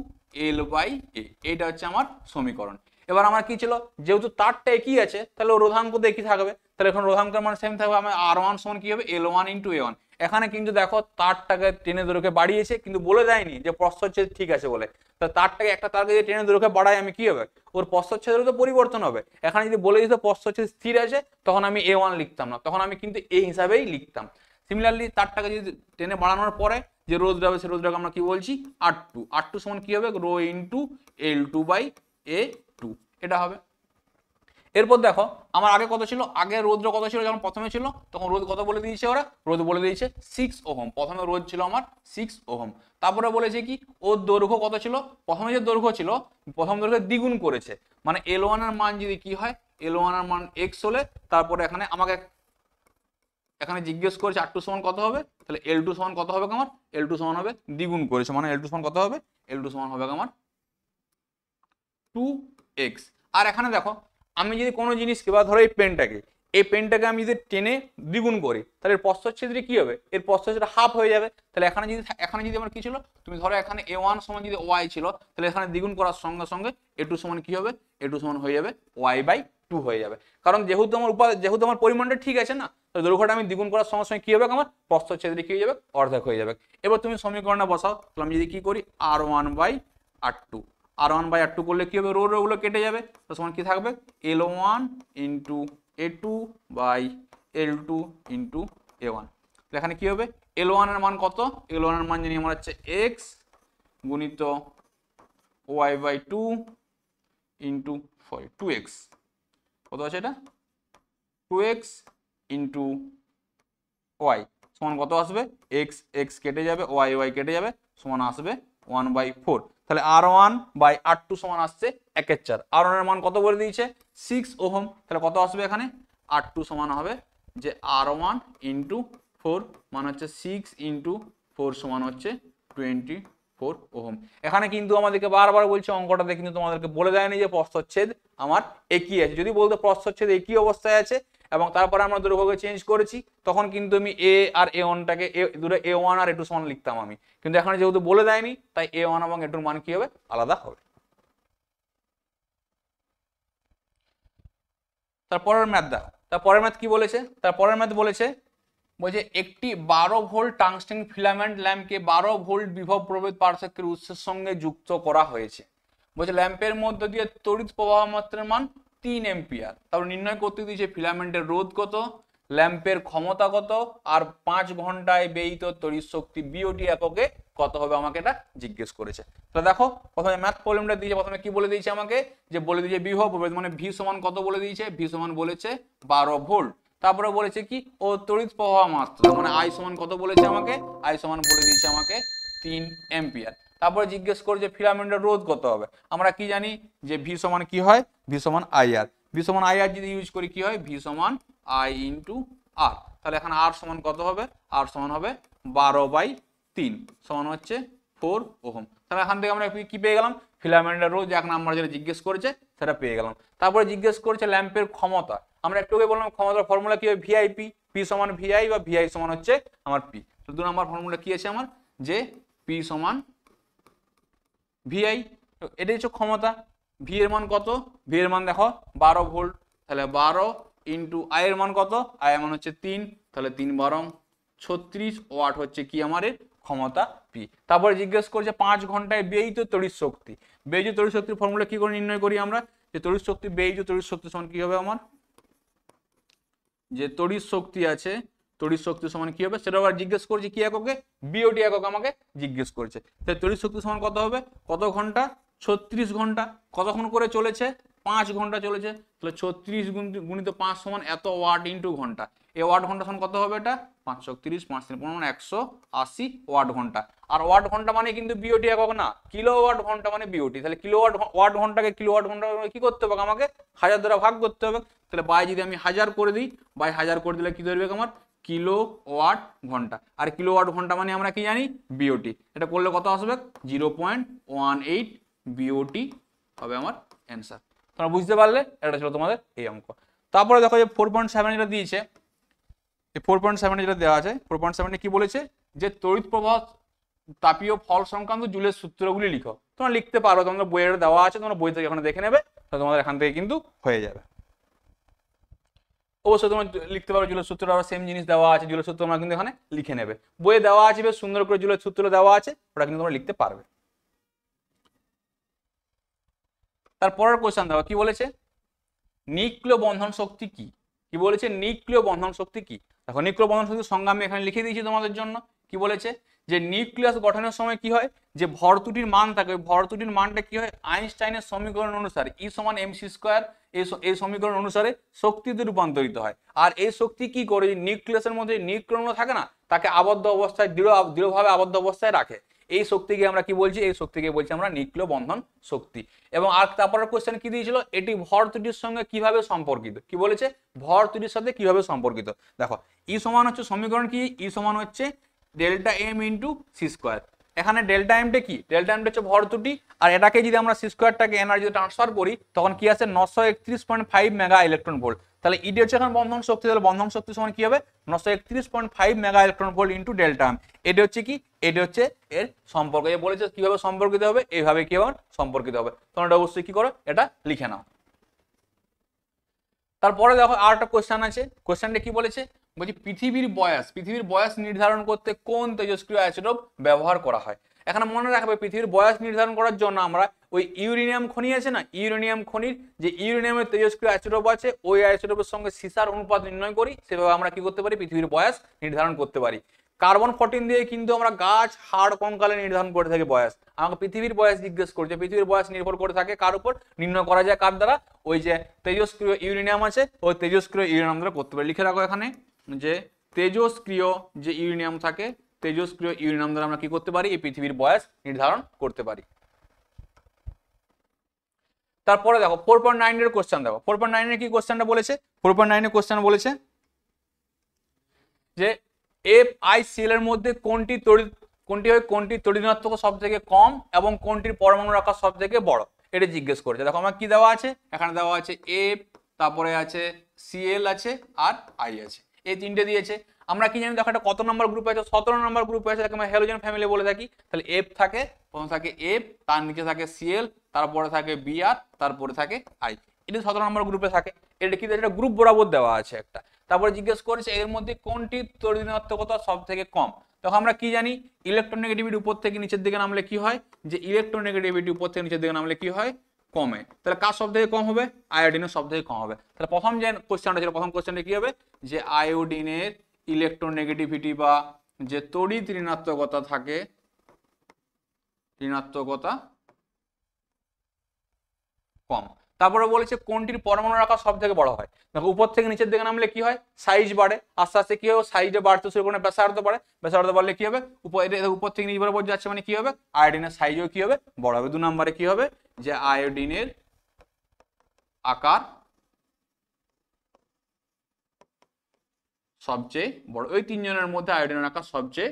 এল বাই এ, এটা হচ্ছে আমার সমীকরণ। এবার আমার কি ছিল, যেহেতু তারটা একই আছে তাহলে রোধাঙ্ক তো একই থাকবে, তাহলে এখন রোধাঙ্কের মান সেম থাকবে, আমার আর ওয়ান সমান কি হবে, এল ওয়ান ইন্টু এ ওয়ান। এখানে কিন্তু দেখো তারটাকে টেনে দৈর্ঘ্যে বাড়িয়েছে, কিন্তু বলে দেয়নি যে প্রস্থচ্ছেদ ঠিক আছে বলে। তো তারটাকে একটা তারকে যদি টেনে দৈর্ঘ্যে বাড়াই আমি কি হবে, ওর প্রস্থচ্ছেদের তো পরিবর্তন হবে। এখানে যদি বলে দিত প্রস্থচ্ছেদ স্থির আছে, তখন আমি এ ওয়ান লিখতাম না, তখন আমি কিন্তু এই হিসাবেই লিখতাম। সিমিলারলি তারটাকে যদি টেনে বাড়ানোর পরে যে রোধটা হবে, সে রোধটাকে আমরা কি বলছি, R2, R2 সমান কি হবে, rho into L2 by A2, এটা হবে। এরপর দেখো আমার আগে কত ছিল, আগে রোধটা কত ছিল, যখন প্রথমে ছিল তখন রোধ কত বলে দিয়েছে ওরা, রোধ বলে দিয়েছে 6 ওহম, প্রথমে রোধ ছিল আমার 6 ওহম। তারপরে বলেছে কি ওর দৈর্ঘ্য কত ছিল, প্রথমে যে দৈর্ঘ্য ছিল প্রথম দৈর্ঘ্য দ্বিগুণ করেছে, মানে L1 এর মান যদি কি হয়, L1 এর মান x হলে, তারপরে এখানে আমাকে এখানে জিজ্ঞেস করেছে R2 সমান কত হবে, তাহলে L2 সমান কত হবে আমার, L2 সমান হবে দ্বিগুণ করেছে, মানে L2 সমান কত হবে, L2 সমান হবে আমার 2x। আর এখানে দেখো আমি যদি কোনো জিনিসকে, বা ধরো এই পেনটাকে আমি যদি টেনে দ্বিগুণ করি, তাহলে এর প্রস্থচ্ছেদটি কি হবে, এর প্রস্থচ্ছেদ হাফ হয়ে যাবে। তাহলে এখানে যদি আমার কি ছিল, তুমি ধরো এখানে a1 সমান যদি y ছিল, তাহলে এখানে দ্বিগুণ করার সঙ্গে সঙ্গে a2 সমান কি হবে, a2 সমান হয়ে যাবে y/2 হয়ে যাবে। কারণ যেহেতু আমার পরিমাণটা ঠিক আছে না, তো দৈর্ঘ্যটা আমি দ্বিগুণ করার সঙ্গে সঙ্গে কি হবে, আমার প্রস্থচ্ছেদটি কি হয়ে যাবে, অর্ধেক হয়ে যাবে। এবার তুমি সমীকরণটা বসাও, তাহলে আমি যদি কি করি, R1/R2, R1/R2 করলে কি হবে, রোগুলো কেটে যাবে, তো সমান কি থাকবে, L1 into A2 by L2 into A1। এখানে কি হবে, L1 এর মান কত, L1 এর মান জানি আমার হচ্ছে x গুণিত y/2 ইন্টু 2x, কত আছে এটা, 2x ইন্টু y সমান কত আসবে, x কেটে যাবে, y কেটে যাবে, সমান আসবে 1/4। তাহলে R1/R2 সমান আসছে 1/4। R1 এর মান কত বলে দিয়েছে, 6 ওহম, তাহলে কত আসবে এখানে, R2 সমান হবে যে R1 ইন্টু 4 মান হচ্ছে 6 ইন্টু 4 সমান হচ্ছে 24 ওহম। এখানে কিন্তু আমাদেরকে বারবার বলছে অঙ্কটাতে কিন্তু তোমাদেরকে বলে দেয়নি যে প্রস্থচ্ছেদ আমার একই আছে। যদি বলতো প্রস্থচ্ছেদ একই অবস্থায় আছে এবং তারপরে আমরা দৈর্ঘ্যকে চেঞ্জ করেছি, তখন কিন্তু আমি এ আর A1টাকে দুটো A1 আর A2 সমান লিখতাম আমি, কিন্তু এখানে যেহেতু বলে দেয়নি তাই A1 এবং A2 মান কি হবে, আলাদা হবে। তারপরের ম্যাথ দেখো, তারপরের ম্যাথ কি বলেছে, তারপরের ম্যাথ বলেছে একটি 12 ভোল্ট টাংস্টেন ফিলামেন্ট ল্যাম্পকে 12 ভোল্ট বিভব প্রভেদ পার্থক্যের উৎসের সঙ্গে যুক্ত করা হয়েছে। বলছে ল্যাম্পের মধ্য দিয়ে তড়িৎ প্রবাহ মাত্রার মান 3 এম্পিয়ার। তারপর নির্ণয় করতে দিয়েছে ফিলামেন্টের রোধ কত, ল্যাম্পের ক্ষমতা কত, আর 5 ঘন্টায় ব্যয়িত তড়িৎ শক্তি বিওটি এককে কত হবে, আমাকে এটা জিজ্ঞেস করেছে। তাহলে দেখো প্রথমে ম্যাথ প্রবলেমটা দিয়েছে, প্রথমে কি বলে দিয়েছে আমাকে, যে বলে দিয়েছে বিভব প্রভেদ মানে ভি সমান কত বলে দিয়েছে, ভি সমান বলেছে 12 ভোল্ট। তারপরে বলেছে কি ও তড়িৎ প্রবাহ মাত্রা মানে আই সমান কত বলেছে আমাকে, আই সমান বলে দিয়েছে আমাকে 3 এম্পিয়ার। তারপরে জিজ্ঞেস করছে ফিলামেন্টের রোধ কত হবে। আমরা কি জানি যে ভি সমান কি হয়, ভি সমান আইআর, ভি সমান আইআর যদি ইউজ করি কি হয়, ভি সমান আই ইন্টু আর। তাহলে এখানে আর সমান কত হবে, আর সমান হবে 12/3 সমান হচ্ছে 4 ওহম। তাহলে এখান থেকে আমরা কি পেয়ে গেলাম, ফিলামেন্টের রোধ 1 নাম্বার যেটা জিজ্ঞেস করেছে সেটা পেয়ে গেলাম। তারপরে জিজ্ঞেস করেছে ল্যাম্পের ক্ষমতা, আমরা একটু আগে বললাম ক্ষমতার ফর্মুলা কি হবে, ভিআইপি, পি সমান ভিআই বা ভিআই সমান হচ্ছে আমার পি। তো 2 নাম্বার ফর্মুলা কি আছে আমার, যে পি সমান ভিআই, এটাই হচ্ছে ক্ষমতা। ভি এর মান কত, ভি এর মান দেখো 12 ভোল্ট, তাহলে 12 ইন্টু আই এর মান কত, আই এর মান হচ্ছে 3, তাহলে 3 12 36 ওয়াট হচ্ছে কি আমার ক্ষমতা পি। তারপরে জিজ্ঞেস করছে 5 ঘন্টায় ব্যয়িত তড়িৎ শক্তি। ব্যয়িত তড়িৎ শক্তির ফর্মুলা কি করে নির্ণয় করি আমরা, যে তড়িৎ শক্তি ব্যয়িত তড়িৎ শক্তি সমান কি হবে আমার, যে তড়িৎ শক্তি আছে, তড়িৎ শক্তি সমান কি হবে সেটা আবার জিজ্ঞেস করছে কি এককে, বিওটি একক আমাকে জিজ্ঞেস করছে। তাহলে তড়িৎ শক্তি সমান কত হবে, কত ঘন্টা, 36 ঘন্টা। কতক্ষণ করে চলেছে, 5 ঘন্টা চলেছে। তাহলে 36 গুণিত 5 সমান এত ওয়াট ইন্টু ঘন্টা। এই ওয়াট ঘন্টা সমান কত হবে, এটা 530 5 মানে 180 ওয়াট ঘন্টা। আর ওয়াট ঘন্টা মানে কিন্তু বিওটি একক না, কিলোওয়াট ঘন্টা মানে বিওটি। তাহলে ওয়াট ঘন্টাকে কিলোওয়াট ঘন্টা কি করতে হবে আমাকে, 1000 দ্বারা ভাগ করতে হবে। তাহলে বাই যদি আমি 1000 করে দিই, বাই 1000 করে দিলে কি ধরবে আমার, কিলোওয়াট ঘন্টা। আর কিলোওয়াট ঘন্টা মানে আমরা কি জানি, বিওটি। এটা করলে কত আসবে, 0.18 বিওটি হবে আমার অ্যান্সার। তোমরা বুঝতে পারলে, এটা ছিল তোমাদের এই অঙ্ক। তারপরে দেখো যে 4.7 যেটা দিয়েছে, এই 4.7 যেটা দেওয়া আছে, 4.7 কি বলেছে, যে তড়িৎ প্রবাহ তাপীয় ফল সংক্রান্ত জুলের সূত্রগুলি লিখো। তোমরা লিখতে পারো, তোমাদের বইয়ের দেওয়া আছে, তোমরা বই থেকে এখানে দেখে নেবে, তো তোমাদের এখান থেকে কিন্তু হয়ে যাবে। অবশ্যই তোমরা লিখতে পারো জুলের সূত্র, আবার সেম জিনিস দেওয়া আছে, জুলের সূত্র তোমরা কিন্তু এখানে লিখে নেবে। বইয়ে দেওয়া আছে, বেশ সুন্দর করে জুলের সূত্র দেওয়া আছে, ওটা কিন্তু তোমরা লিখতে পারবে। তারপরের কোশ্চেন দেখো কি বলেছে, নিউক্লিয় বন্ধন শক্তি কি। কি বলেছে, নিউক্লিয় বন্ধন শক্তি কি। দেখো নিউক্লিয় বন্ধন শক্তির সংজ্ঞা আমি এখানে লিখে দিয়েছি তোমাদের জন্য। কি বলেছে, যে নিউক্লিয়াস গঠনের সময় কি হয়, যে ভর ত্রুটির মান থাকে, ওই ভর ত্রুটির মানটা কি হয়, আইনস্টাইনের সমীকরণ অনুসারে E সমান mc স্কয়ার, এই সমীকরণ অনুসারে শক্তিতে রূপান্তরিত হয়। আর এই শক্তি কি করে, নিউক্লিয়াসের মধ্যে নিউক্লিয়ন থাকে না, তাকে আবদ্ধ অবস্থায় দৃঢ়ভাবে আবদ্ধ অবস্থায় রাখে। এই শক্তিকে আমরা কি বলছি, এই শক্তিকে বলছি আমরা নিউক্লিয় বন্ধন শক্তি। এবং আর তারপরের কোশ্চেন কি দিয়েছিল, এটি ভর ত্রুটির সঙ্গে কিভাবে সম্পর্কিত। কি বলেছে, ভর ত্রুটির সাথে কিভাবে সম্পর্কিত। দেখো ই সমান হচ্ছে সমীকরণ কি, ই সমান হচ্ছে delta M into C square. এখানে ডেল্টা এমটা কি, ডেল্টা এমটা হচ্ছে ভর ত্রুটি, আর এটাকে যদি আমরা সি স্কোয়ারটাকে এনার্জি ট্রান্সফার করি, তখন কি আছে 931.5 মেগা ইলেকট্রন ভোল্ট। তাহলে ইডি হচ্ছে এখন বন্ধন শক্তি, তাহলে বন্ধন শক্তি সমান কি হবে, 931.5 mega electron volt into delta M. এটা হচ্ছে কি, এটা হচ্ছে এর সম্পর্ক। এ বলেছে কিভাবে সম্পর্কিত হবে, এইভাবে কি হবে সম্পর্কিত হবে। তোমরা এটা অবশ্যই কি করো, এটা লিখে নাও। তারপরে দেখো আর একটা কোশ্চেন আছে, কোশ্চেনটা কি বলেছে, বলছি পৃথিবীর বয়স নির্ধারণ করতে কোন তেজস্ক্রিয় আইসোটোপ ব্যবহার করা হয়। এখানে মনে রাখবে, পৃথিবীর বয়স নির্ধারণ করার জন্য আমরা ওই ইউরেনিয়াম খনি আছে না, ইউরেনিয়াম খনির যে ইউরেনিয়ামের তেজস্ক্রিয় আইসোটোপ আছে, ওই আইসোটোপের সঙ্গে সিসার অনুপাত নির্ণয় করি, সেভাবে আমরা কি করতে পারি, পৃথিবীর বয়স নির্ধারণ করতে পারি। কার্বন 14 দিয়ে কিন্তু আমরা গাছ, হাড়, কঙ্কালে নির্ধারণ করে থাকি বয়স। আমাকে পৃথিবীর বয়স জিজ্ঞেস করছে, পৃথিবীর বয়স নির্ভর করে থাকে কার উপর, নির্ণয় করা যায় কার দ্বারা, ওই যে তেজস্ক্রিয় ইউরেনিয়াম আছে, ওই তেজস্ক্রিয় ইউরেনিয়াম দ্বারা করতে পারি। লিখে রাখো এখানে যে তেজস্ক্রিয় যে ইউরেনিয়াম থাকে, তেজস্ক্রিয় ইউরেনিয়াম দ্বারা আমরা কি করতে পারি, এই পৃথিবীর বয়স নির্ধারণ করতে পারি। তারপরে দেখো 4.9 এর কোশ্চেন দেখো, 4.9 এর কি কোশ্চেনটা বলেছে, 4.9 এর কোশ্চেন বলেছে যে FiCl এর মধ্যে কোনটি তড়িৎ ঋণাত্মক সব থেকে কম এবং কোনটির পরমাণুর আকার সব থেকে বড়, এটা জিজ্ঞেস করেছে। দেখো আমার কি দেওয়া আছে, এখানে দেওয়া আছে F, তারপরে আছে Cl আছে, আর I আছে, এই তিনটে দিয়েছে। আমরা কি জানি, দেখো এটা কত নম্বর গ্রুপে আছে, 17 নম্বর গ্রুপে আছে, তাকে আমরা হ্যালোজেন ফ্যামিলি বলে থাকি। তাহলে F থাকে, প্রথম থাকে F, তার নিচে থাকে Cl, তারপরে থাকে Br, তারপরে থাকে I, এটা 17 নম্বর গ্রুপে থাকে। এটা কি, এটা গ্রুপ বরাবর দেওয়া আছে একটা। তারপরে জিজ্ঞেস করেছে এর মধ্যে কোনটি তড়িৎ ঋণাত্মকতা সব থেকে কম। তখন আমরা কি জানি, ইলেকট্রোনেগেটিভিটি উপর থেকে নিচের দিকে নামলে কি হয়, যে ইলেকট্রোনেগেটিভিটি উপর থেকে নিচের দিকে নামলে কি হয়, কমে। তাহলে কার সব থেকে কম হবে, আয়োডিনের সব থেকে কম হবে। তাহলে প্রথম যে কোশ্চেনটা ছিল, প্রথম কোশ্চেনটা কি হবে, যে আয়োডিনের ইলেকট্রোনেগেটিভিটি বা যে তড়িৎ ঋণাত্মকতা থাকে, ঋণাত্মকতা কম। তারপরে বলেছে কোনটির পরমাণুর আকার সব থেকে বড় হয়। দেখো উপর থেকে নিচের দিকে নামলে কি হয়, সাইজ বাড়ে, আস্তে আস্তে কি হবে, সাইজে বাড়তে শুরু করে ব্যাসার্ধ বাড়ে, ব্যাসার্ধ বাড়লে কি হবে, উপর থেকে নিচ বরাবর যাচ্ছে, মানে কি হবে, আয়োডিনের সাইজও কি হবে, বড় হবে। 2 নম্বরে কি হবে, যে আয়োডিনের আকার সবচেয়ে বড়। ওই 3 জনের মধ্যে আয়োডিনের আকার সবচেয়ে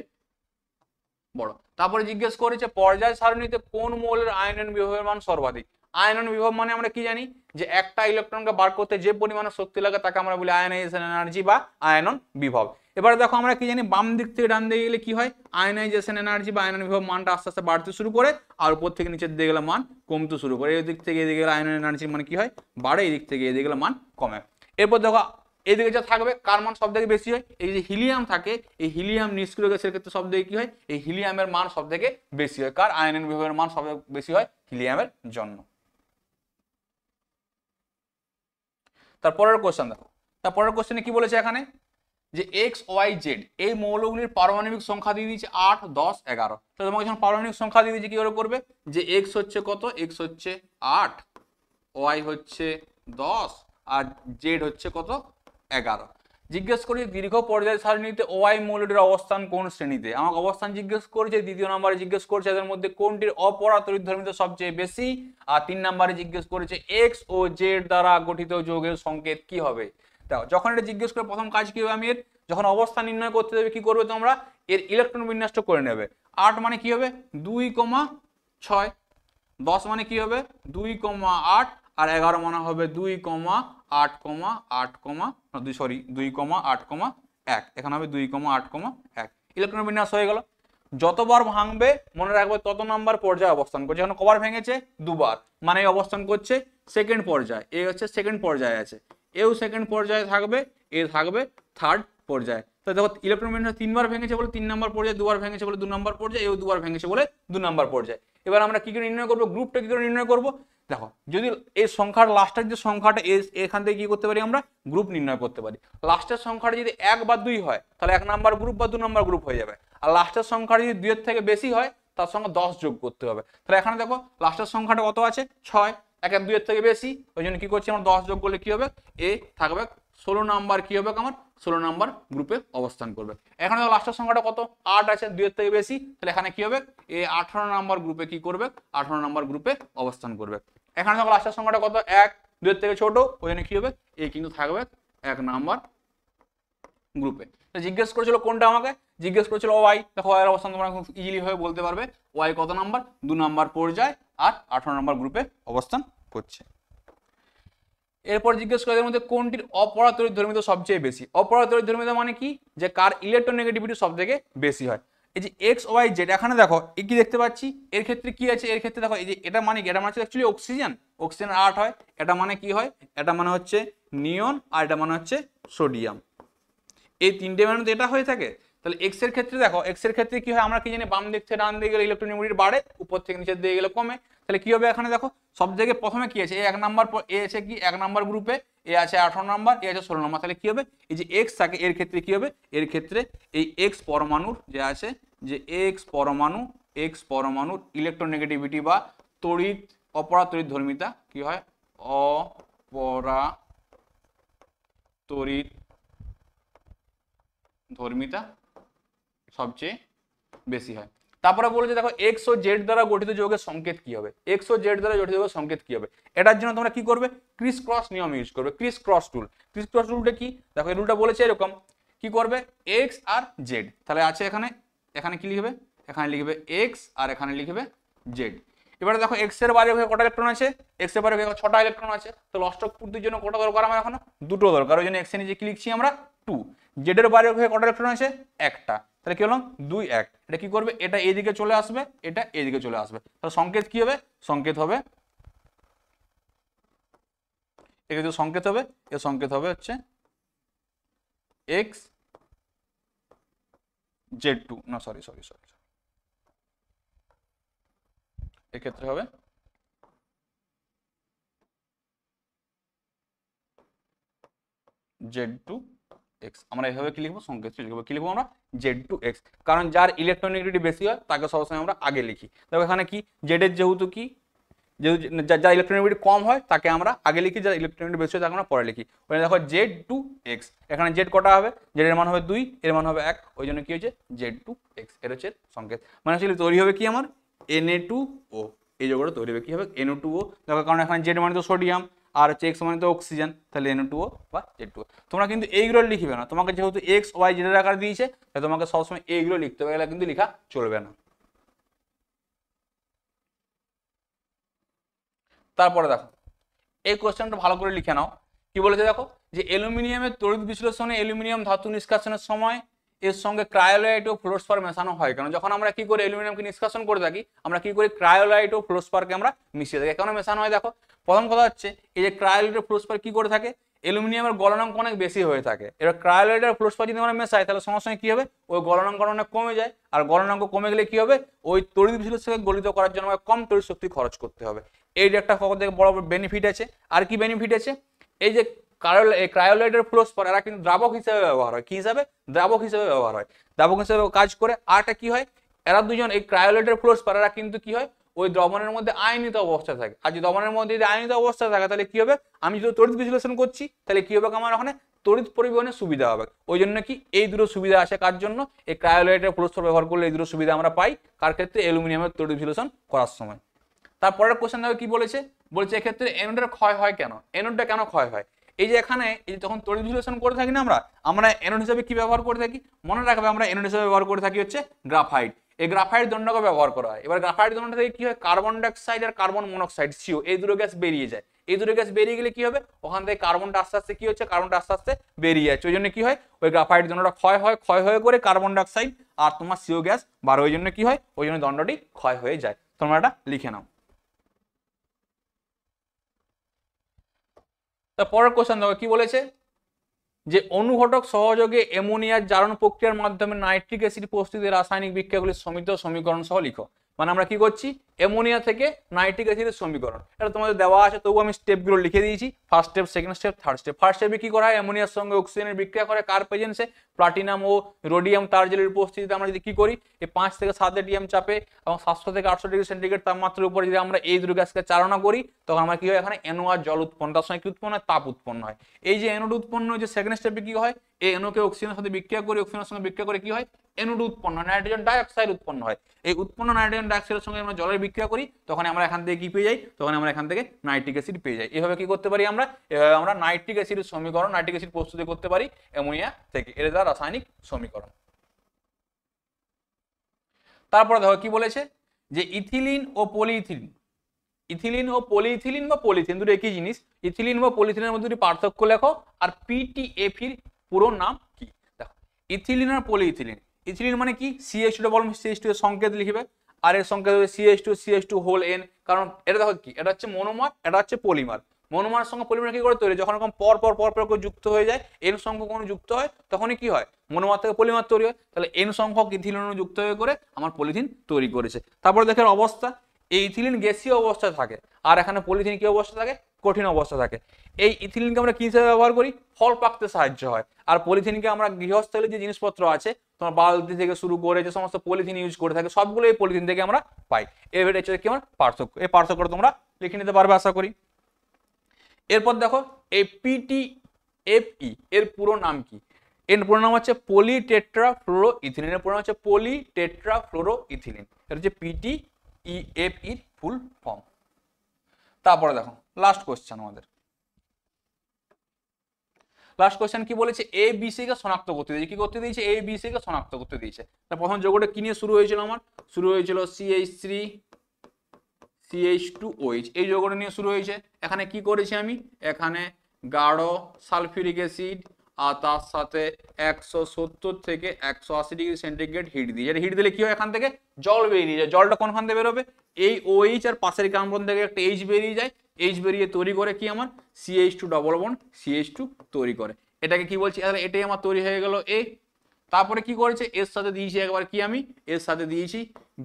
বড়। তারপরে জিজ্ঞেস করেছে পর্যায় সারণীতে কোন মৌলের আয়নন বিভবের মান সর্বাধিক। আয়নন বিভব মানে আমরা কি জানি, যে একটা ইলেকট্রনকে বার করতে যে পরিমাণে শক্তি লাগে তাকে আমরা বলি আয়নাইজেশন এনার্জি বা আয়নন বিভব। এবারে দেখো আমরা কি জানি, বাম দিক থেকে ডান দিকে গেলে কি হয়, আয়নাইজেশন এনার্জি বা আয়নন বিভব মানটা আস্তে আস্তে বাড়তে শুরু করে, আর উপর থেকে নিচের দিকে গেলে মান কমতে শুরু করে। এই দিক থেকে এদিকে গেলে আয়নন এনার্জি মানে কি হয়, বাড়ে, এই দিক থেকে এদিকে গেলে মান কমে। এরপর দেখো এদিকে যা থাকবে কার মান সব থেকে বেশি হয়, এই যে হিলিয়াম থাকে, এই হিলিয়াম নিষ্ক্রিয় গ্যাসের ক্ষেত্রে সব থেকে কি হয়, এই হিলিয়ামের মান সব থেকে বেশি হয়। কার, আয়নন বিভবের মান সব থেকে বেশি হয় হিলিয়ামের জন্য। তারপরের কোশ্চেন দেখো, তারপরের কোশ্চেনে কি বলেছে এখানে, যে এক্স ওয়াই জেড এই মৌলগুলির পারমাণবিক সংখ্যা দিয়ে দিয়েছে 8, 10, 11। তো তোমাকে যখন পারমাণবিক সংখ্যা দিয়ে দিয়েছে কি করে করবে, যে এক্স হচ্ছে কত, এক্স হচ্ছে 8, ওয়াই হচ্ছে 10 আর জেড হচ্ছে কত 11। জিজ্ঞেস করি দীর্ঘ পর্যায় সারণীতে ওয়াই মৌলটির অবস্থান কোন শ্রেণীতে। আমাকে অবস্থান জিজ্ঞেস করছে, দ্বিতীয় নম্বরে জিজ্ঞেস করছে এদের মধ্যে কোনটির অপরাতড়িৎ ধর্মিতা সবচেয়ে বেশি, আর 3 নম্বরে জিজ্ঞেস করেছে এক্স ও জেড দ্বারা গঠিত যৌগের সংকেত কি হবে। দেখো যখন এটা জিজ্ঞেস করে প্রথম কাজ কি হবে, আমি এর যখন অবস্থান নির্ণয় করতে দেবে কি করবে তোমরা, এর ইলেকট্রন বিন্যাসটা করে নেবে। 8 মানে কি হবে 2,6, 10 মানে কি হবে 2,8 আর 11 মানে হবে 2,8,1, এখানে হবে 2,8,1। ইলেকট্রন বিন্যাস হয়ে গেল। যতবার ভাঙবে মনে রাখবে তত নাম্বার পর্যায়ে অবস্থান করছে। এখন কবার ভেঙেছে, দুবার, মানে অবস্থান করছে সেকেন্ড পর্যায়ে। এ হচ্ছে সেকেন্ড পর্যায়ে আছে, এও সেকেন্ড পর্যায়ে থাকবে, এ থাকবে থার্ড পর্যায়ে। তো দেখো ইলেকট্রন বিন্যাস 3 বার ভেঙেছে বলে 3 নম্বর পর্যায়ে, 2 বার ভেঙেছে বলে 2 নম্বর পর্যায়ে, এও 2 বার ভেঙেছে বলে 2 নম্বর পর্যায়ে। এবার আমরা কি করে নির্ণয় করবো, গ্রুপটা কি করে নির্ণয় করবো। দেখো যদি এই সংখ্যার লাস্টের যে সংখ্যাটা এখান থেকে কি করতে পারি আমরা, গ্রুপ নির্ণয় করতে পারি। লাস্টের সংখ্যাটা যদি 1 বা 2 হয় তাহলে 1 নাম্বার গ্রুপ বা 2 নাম্বার গ্রুপ হয়ে যাবে। আর লাস্টের সংখ্যাটা যদি 2 এর থেকে বেশি হয় তার সঙ্গে 10 যোগ করতে হবে। তাহলে এখানে দেখো লাস্টের সংখ্যাটা কত আছে 6, 1 আর 2 এর থেকে বেশি, ওই জন্য কি করছি আমরা 10 যোগ করলে কি হবে, এ থাকবে 16 নাম্বার কি হবে আমার 16 নাম্বার গ্রুপে অবস্থান করবে। এখানে দেখো লাস্টের সংখ্যাটা কত 8 আছে, 2 এর থেকে বেশি, তাহলে এখানে কি হবে এ 18 নাম্বার গ্রুপে কি করবে, 18 নাম্বার গ্রুপে অবস্থান করবে। এখানে দেখো লাস্টের সংখ্যাটা কত 1, 2 এর থেকে ছোট, ওই জন্য কি হবে এ কিন্তু থাকবে 1 নাম্বার গ্রুপে। তো জিজ্ঞেস করেছিল কোনটা, আমাকে জিজ্ঞেস করেছিল ওয়াই। দেখো ওয়াই এর অবস্থান তোমরা খুব ইজিলি ভাবে বলতে পারবে, ওয়াই কত নাম্বার 2 নাম্বার পর্যায় আর 18 নাম্বার গ্রুপে অবস্থান করছে। এরপর জিজ্ঞেস করে এর মধ্যে কোনটির অপরাতড়িৎ ধর্মিতা সবচেয়ে বেশি। অপরাতড়িৎ ধর্মিতা মানে কি, যে কার ইলেকট্রোনেগেটিভিটি সব থেকে বেশি হয়। এই যে এক্স ওয়াই জেড, এখানে দেখো এই কি দেখতে পাচ্ছি, এর ক্ষেত্রে কি আছে, এর ক্ষেত্রে দেখো এই যে এটা মানে কি, এটা মানে অ্যাকচুয়ালি অক্সিজেন, অক্সিজেন 8 হয়। এটা মানে কি হয়, এটা মানে হচ্ছে নিয়ন, আর এটা মানে হচ্ছে সোডিয়াম। এই তিনটে মানে এটা হয়ে থাকে। তাহলে এক্স এর ক্ষেত্রে দেখো, এক্স এর ক্ষেত্রে কি হয় আমরা কি জানি, বাম দিক থেকে ডান দিকে গেলে ইলেকট্রোনেগেটিভিটি বাড়ে, উপর থেকে নিচের দিকে গেলে কমে। তাহলে কি হবে এখানে দেখো সব জায়গায় প্রথমে কি আছে, 1 নাম্বার, এ আছে কি 1 নাম্বার গ্রুপে, এ আছে 18 নাম্বার, এ আছে 16 নাম্বার। তাহলে কি হবে এই যে এক্স থাকে এর ক্ষেত্রে কি হবে, এর ক্ষেত্রে এই এক্স পরমাণুর যে আছে, যে এক্স পরমাণুর ইলেকট্রোনেগেটিভিটি বা তড়িৎ অপরাতড়িৎ ধর্মিতা কি হয়, অপরাতড়িৎ ধর্মিতা সবচেয়ে বেশি হয়। তারপরে বলেছে দেখো এক্স ও জেড দ্বারা গঠিত যৌগের সংকেত কি হবে, এক্স ও জেড দ্বারা গঠিত যৌগের সংকেত কি হবে। এটার জন্য তোমরা কি করবে, ক্রিস ক্রস নিয়ম ইউজ করবে, criss cross rule. Criss cross রুলটা কি, দেখো এই রুলটা বলেছে এরকম, কি করবে এক্স আর জেড, তাহলে আছে এখানে, এখানে কি লিখবে, এখানে লিখবে এক্স আর এখানে লিখবে জেড। এবারে দেখো এক্স এর বাইরে কটা ইলেকট্রন আছে, এক্স এর বাইরে 6টা ইলেকট্রন আছে, তো অষ্টক পূর্তির জন্য কটা দরকার আমার এখন, 2টো দরকার, ওই জন্য এক্স এর নিচে কি লিখছি আমরা 2। জেড এর বাইরে কটা ইলেকট্রন আছে, 1টা, তাহলে কি হলো 2, 1। এটা কি করবে, এটা এইদিকে চলে আসবে, এটা এইদিকে চলে আসবে, তাহলে সংকেত কি হবে, সংকেত হবে এর সংকেত হবে, এর সংকেত হবে হচ্ছে এক্স জেড 2, না সরি এক্ষেত্রে হবে Z2 x। আমরা এইভাবে কি লিখবো, সংকেত লিখবো, কি লিখবো আমরা Z2 x, কারণ যার ইলেকট্রোনেগেটিভিটি বেশি হয় তাকে সবসময় আমরা আগে লিখি। দেখো এখানে কি জেড এর যেহেতু কি, যেহেতু যার ইলেকট্রোনেগেটিভিটি কম হয় তাকে আমরা আগে লিখি, যার ইলেকট্রোনেগেটিভিটি বেশি হয় তাকে আমরা পরে লিখি। ওই দেখো Z2x, এখানে জেড কটা হবে, জেড এর মান হবে 2, এর মান হবে 1, ওই জন্য কি হয়েছে Z2x, এর হচ্ছে সংকেত। মানে আসলে তৈরি হবে কি আমার Na2O, এই যোগটা তৈরি হবে কি হবে Na2O। দেখো কারণ এখানে জেড মানে তো সোডিয়াম আর হচ্ছে এক্স মানে তো অক্সিজেন, তাহলে Na2O বা Z2O। তোমরা কিন্তু এইগুলো লিখবে না, তোমাকে যেহেতু এক্স ওয়াই জেড এর আকার দিয়েছে তাই তোমাকে সবসময় এইগুলো লিখতে হবে, এগুলো কিন্তু লেখা চলবে না। তারপরে দেখো এই কোশ্চেনটা ভালো করে লিখে নাও, কি বলেছে দেখো, যে অ্যালুমিনিয়ামের তড়িৎ বিশ্লেষণে অ্যালুমিনিয়াম ধাতু নিষ্কাশনের সময় এর সঙ্গে ক্রায়োলাইট ও ফ্লোরস্পার মেশানো হয় কেন। যখন আমরা কি করি অ্যালুমিনিয়ামকে নিষ্কাশন করে থাকি, আমরা কি করি ক্রায়োলাইট ও ফ্লোরস্পারকে আমরা মিশিয়ে থাকি। কেন মেশানো হয়, দেখো প্রথম কথা হচ্ছে এই যে ক্রায়োলাইট ও ফ্লোরস্পার কি করে থাকে, অ্যালুমিনিয়ামের গলনাঙ্ক অনেক বেশি হয়ে থাকে। এবার ক্রায়োলাইট আর ফ্লোরস্পার যদি আমরা মেশাই তাহলে সঙ্গে সঙ্গে কি হবে, ওই গলনাঙ্ক অনেক কমে যায়, আর গলনাঙ্ক কমে গেলে কি হবে, ওই তড়িৎ বিশ্লেষণকে গলিত করার জন্য কম তড়িৎ শক্তি খরচ করতে হবে। এই যে একটা বড় বেনিফিট আছে। আর কি বেনিফিট আছে, এই যে ক্রায়োলাইটের ফ্লোরস্পর এরা কিন্তু দ্রাবক হিসেবে ব্যবহার হয়, কি হিসাবে? দ্রাবক হিসেবে ব্যবহার হয়, দ্রাবক হিসেবে কাজ করে। আরটা কি হয়, এরা দুজন এই ক্রায়োলাইটের ফ্লোরস্পর এরা কিন্তু কি হয়, ওই দ্রবণের মধ্যে আয়নিত অবস্থায় থাকে। আর যদি দ্রবণের মধ্যে যদি আয়নিত অবস্থায় থাকে তাহলে কি হবে, আমি যদি তড়িৎ বিশ্লেষণ করছি তাহলে কি হবে, আমার ওখানে তড়িৎ পরিবহনের সুবিধা হবে। ওই জন্য কি এই দুটো সুবিধা আসে কার জন্য, এই ক্রায়োলাইটের ফ্লোরস্পর ব্যবহার করলে এই দুটো সুবিধা আমরা পাই কার ক্ষেত্রে, অ্যালুমিনিয়ামের তড়িৎ বিশ্লেষণ করার সময়। তারপরের কোশ্চেন দেখো কি বলেছে, বলছে এক্ষেত্রে অ্যানোডের ক্ষয় হয় কেন, অ্যানোডটা কেন ক্ষয় হয়। এই যে এখানে এই যখন তড়িৎ বিশ্লেষণ করে থাকি না আমরা অ্যানোড হিসেবে কি ব্যবহার করে থাকি, মনে রাখবে আমরা অ্যানোড হিসেবে ব্যবহার করে থাকি হচ্ছে গ্রাফাইট। এই গ্রাফাইট দণ্ডকে ব্যবহার করা হয়। এবার গ্রাফাইট দণ্ড থেকে কি হয়, কার্বন ডাইঅক্সাইড আর কার্বন মনোক্সাইড CO এই দুটো গ্যাস বেরিয়ে যায়। এই দুটো গ্যাস বেরিয়ে গেলে কি হবে, ওখান থেকে কার্বনটা আস্তে আস্তে কি হচ্ছে, কার্বনটা আস্তে আস্তে বেরিয়ে যাচ্ছে। ওই জন্য কি হয়, ওই গ্রাফাইট দণ্ডটা ক্ষয় হয়, ক্ষয় হয়ে করে কার্বন ডাইঅক্সাইড আর তোমার CO গ্যাস বার, ওই জন্য কি হয়, ওই জন্য দণ্ডটি ক্ষয় হয়ে যায়। তোমরা এটা লিখে নাও। তারপরের কোশ্চেন দেখো কি বলেছে, যে অনুঘটক সহযোগে অ্যামোনিয়ার জারণ প্রক্রিয়ার মাধ্যমে নাইট্রিক অ্যাসিড প্রস্তুতির রাসায়নিক বিক্রিয়াগুলির সমিত সমীকরণ সহ লিখো। মানে আমরা কি করছি, অ্যামোনিয়া থেকে নাইট্রিক অ্যাসিডের সমীকরণ, এটা তোমাদের দেওয়া আছে, তবু আমি স্টেপগুলো লিখে দিয়েছি। First step, second step, third step. First স্টেপে কি করা হয়, অ্যামোনিয়ার সঙ্গে অক্সিজেনের বিক্রিয়া করে কার প্রেজেন্সে, প্লাটিনাম ও রোডিয়াম তার জেলের উপস্থিতিতে আমরা যদি কি করি, এই 5 থেকে 7 ATM চাপে এবং 700 থেকে 800 ডিগ্রি সেন্টিগ্রেড তাপমাত্রার উপরে যদি আমরা এই দুটো গ্যাসকে চালনা করি, তখন আমরা কি হয়, এখানে NO আর জল উৎপন্ন, তার সঙ্গে কি উৎপন্ন হয়, তাপ উৎপন্ন হয়। এই যে NO উৎপন্ন হয়েছে সেকেন্ড স্টেপে কি হয়, এই NO কে অক্সিজেনের সাথে বিক্রিয়া করে, অক্সিজেনের সঙ্গে বিক্রিয়া করে কি হয়, NO উৎপন্ন হয়, নাইট্রোজেন ডাইঅক্সাইড উৎপন্ন হয়। এই উৎপন্ন নাইট্রোজেন ডাইঅক্সাইডের সঙ্গে আমরা জলের বিক্রিয়া করি, তখন আমরা এখান থেকে কি পেয়ে যাই, তখন আমরা এখান থেকে নাইট্রিক অ্যাসিড পেয়ে যাই। এভাবে কি করতে পারি আমরা, এভাবে আমরা নাইট্রিক অ্যাসিডের সমীকরণ, নাইট্রিক অ্যাসিড প্রস্তুতি করতে পারি অ্যামোনিয়া থেকে, এর দ্বারা রাসায়নিক সমীকরণ। তারপরে দেখো কি বলেছে, যে ইথিলিন ও পলিইথিলিন, ইথিলিন ও পলিইথিলিন বা পলিথিন দুটো একই জিনিস, ইথিলিন বা পলিথিনের মধ্যে দুটি পার্থক্য লেখো, আর PTF এর পুরো নাম কি। দেখো ইথিলিন আর পলিইথিলিন, ইথিলিন মানে কি, CH2 বলম, CH2 এর সংকেত লিখবে, আর এর সংকেত হবে CH2 হোল N, কারণ এটা দেখো কি, এটা হচ্ছে মনোমার, এটা হচ্ছে পলিমার। মনোমারের সঙ্গে পলিমার কি করে তৈরি, যখন এরকম পর পর পর পর করে যুক্ত হয়ে যায়, N সংখ্যক কোনো যুক্ত হয়, তখনই কি হয়, মনোমার থেকে পলিমার তৈরি হয়। তাহলে N সংখ্যক ইথিলিন যুক্ত হয়ে করে আমার পলিথিন তৈরি করেছে। তারপরে দেখেন অবস্থা, এই ইথিলিন গ্যাসীয় অবস্থায় থাকে, আর এখানে পলিথিন কি অবস্থা থাকে, কঠিন অবস্থা থাকে। এই ইথিলিনকে আমরা কি হিসেবে ব্যবহার করি, ফল পাকতে সাহায্য হয়। আর পলিথিনকে আমরা গৃহস্থলে যে জিনিসপত্র আছে, তোমার বালতি থেকে শুরু করে যে সমস্ত পলিথিন ইউজ করে থাকে, সবগুলো এই পলিথিন থেকে আমরা পাই। এবার হচ্ছে কি আমার পার্থক্য, এই পার্থক্যটা তোমরা লিখে নিতে পারবে আশা করি। এরপর দেখো এই PTFE এর পুরো নাম কি, এর পুরো নাম হচ্ছে পলিটেট্রাফ্লোরোইথিলিন, এর পুরো নাম হচ্ছে পলিটেট্রাফ্লোরোইথিলিন, এটা হচ্ছে PTEFE ফুল ফর্ম। তারপরে দেখো লাস্ট কোশ্চেন, আমাদের লাস্ট কোশ্চেন কি বলেছে, ABC কে শনাক্ত করতে দিয়েছে, কি করতে দিয়েছে, ABC কে শনাক্ত করতে দিয়েছে। তার প্রথম যোগটা কি নিয়ে শুরু হয়েছিল, আমার শুরু হয়েছিল CH3 CH2OH, এই যৌগটা নিয়ে শুরু হয়েছে। এখানে কি করেছি আমি, এখানে গাঢ় সালফিউরিক অ্যাসিড আর তার সাথে 170 থেকে 180 ডিগ্রি সেন্টিগ্রেড হিট দিই। এটা হিট দিলে কি হয়, এখান থেকে জল বেরিয়ে যায়। জলটা কোনখান থেকে বেরোবে, এই OH আর পাশের কার্বন থেকে একটা H বেরিয়ে যায়, H বেরিয়ে তৈরি করে কি আমার CH2 ডবল বন্ড CH2 তৈরি করে। এটাকে কি বলছি, এটাই আমার তৈরি হয়ে গেল A। তারপরে কি করেছে, এর সাথে দিয়েছি একবার কি, আমি এর সাথে দিয়েছি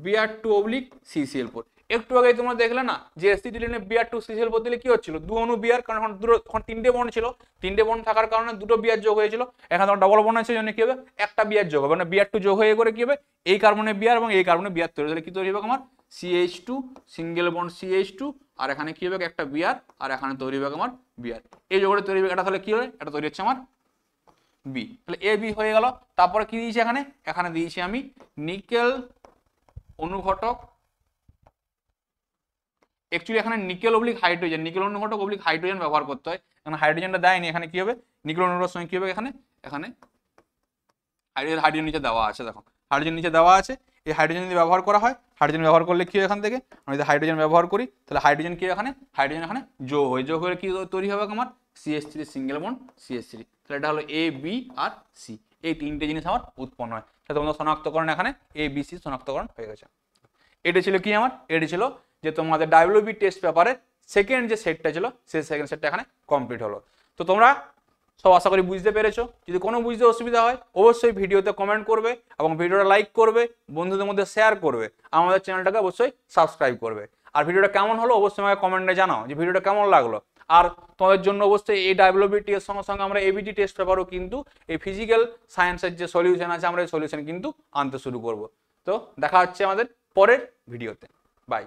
Br2/CCl4। একটু আগে তোমরা দেখলে না যে অ্যাসিটিলিনে Br2/CCl4 দিলে কি হচ্ছিল, দু অণু বিয়ার, কারণ তখন তিনটে বন্ড ছিল, তিনটে বন্ড থাকার কারণে দুটো বিয়ার যোগ হয়েছিল। এখানে তোমার ডবল বন্ড আছে, জন্য কি হবে, একটা বিয়ার যোগ হবে, মানে Br2 যোগ হয়ে করে কি হবে, এই কার্বনে বিয়ার এবং এই কার্বনে বিয়ার তৈরি হলে কি তৈরি হবে আমার CH2 সিঙ্গেল বন্ড CH2, আর এখানে কি হবে একটা বিয়ার, আর এখানে তৈরি হবে আমার বিয়ার, এই যোগটা তৈরি হবে, এটা তাহলে কি হবে, এটা তৈরি হচ্ছে আমার B, তাহলে AB হয়ে গেল। তারপরে কি দিয়েছি, এখানে দিয়েছি আমি নিকেল অনুঘটক, অ্যাকচুয়ালি এখানে নিকেল অবলিক হাইড্রোজেন, নিকেল অনুঘটক অবলিক হাইড্রোজেন ব্যবহার করতে হয়, এখানে হাইড্রোজেনটা দেয়নি। এখানে কি হবে, নিকেল অনুঘটকের সঙ্গে কি হবে, এখানে হাইড্রোজেন নিচে দেওয়া আছে, দেখো হাইড্রোজেন নিচে দেওয়া আছে। এই হাইড্রোজেন যদি ব্যবহার করা হয়, হাইড্রোজেন ব্যবহার করলে কি হয়, এখান থেকে আমি যদি হাইড্রোজেন ব্যবহার করি, তাহলে হাইড্রোজেন কি হাইড্রোজেন এখানে যোগ হয়ে, যোগ হয়ে কি তৈরি হবে আমার CH3 সিঙ্গেল বন্ড CH3। তাহলে এটা হলো A, B আর C, এই তিনটে জিনিস আমার উৎপন্ন হয়। তাহলে তোমাদের শনাক্তকরণ এখানে ABC শনাক্তকরণ হয়ে গেছে। এটা ছিল কি আমার, এটা ছিল যে তোমাদের WB টেস্ট পেপারের সেকেন্ড যে সেটটা ছিল, সেই সেকেন্ড সেটটা এখানে কমপ্লিট হলো। তো তোমরা সব আশা করি বুঝতে পেরেছো। যদি কোনো বুঝতে অসুবিধা হয় অবশ্যই ভিডিওতে কমেন্ট করবে এবং ভিডিওটা লাইক করবে, বন্ধুদের মধ্যে শেয়ার করবে, আমাদের চ্যানেলটাকে অবশ্যই সাবস্ক্রাইব করবে। আর ভিডিওটা কেমন হলো অবশ্যই আমাকে কমেন্টে জানাও যে ভিডিওটা কেমন লাগলো। আর তোমাদের জন্য অবশ্যই এই ডাব্লিউবিটি এর সঙ্গে সঙ্গে আমরা এবিটি টেস্ট পেপারও কিন্তু এই ফিজিক্যাল সায়েন্সের যে সলিউশন আছে আমরা এই সলিউশন কিন্তু আনতে শুরু করব। তো দেখা হচ্ছে আমাদের পরের ভিডিওতে। বাই।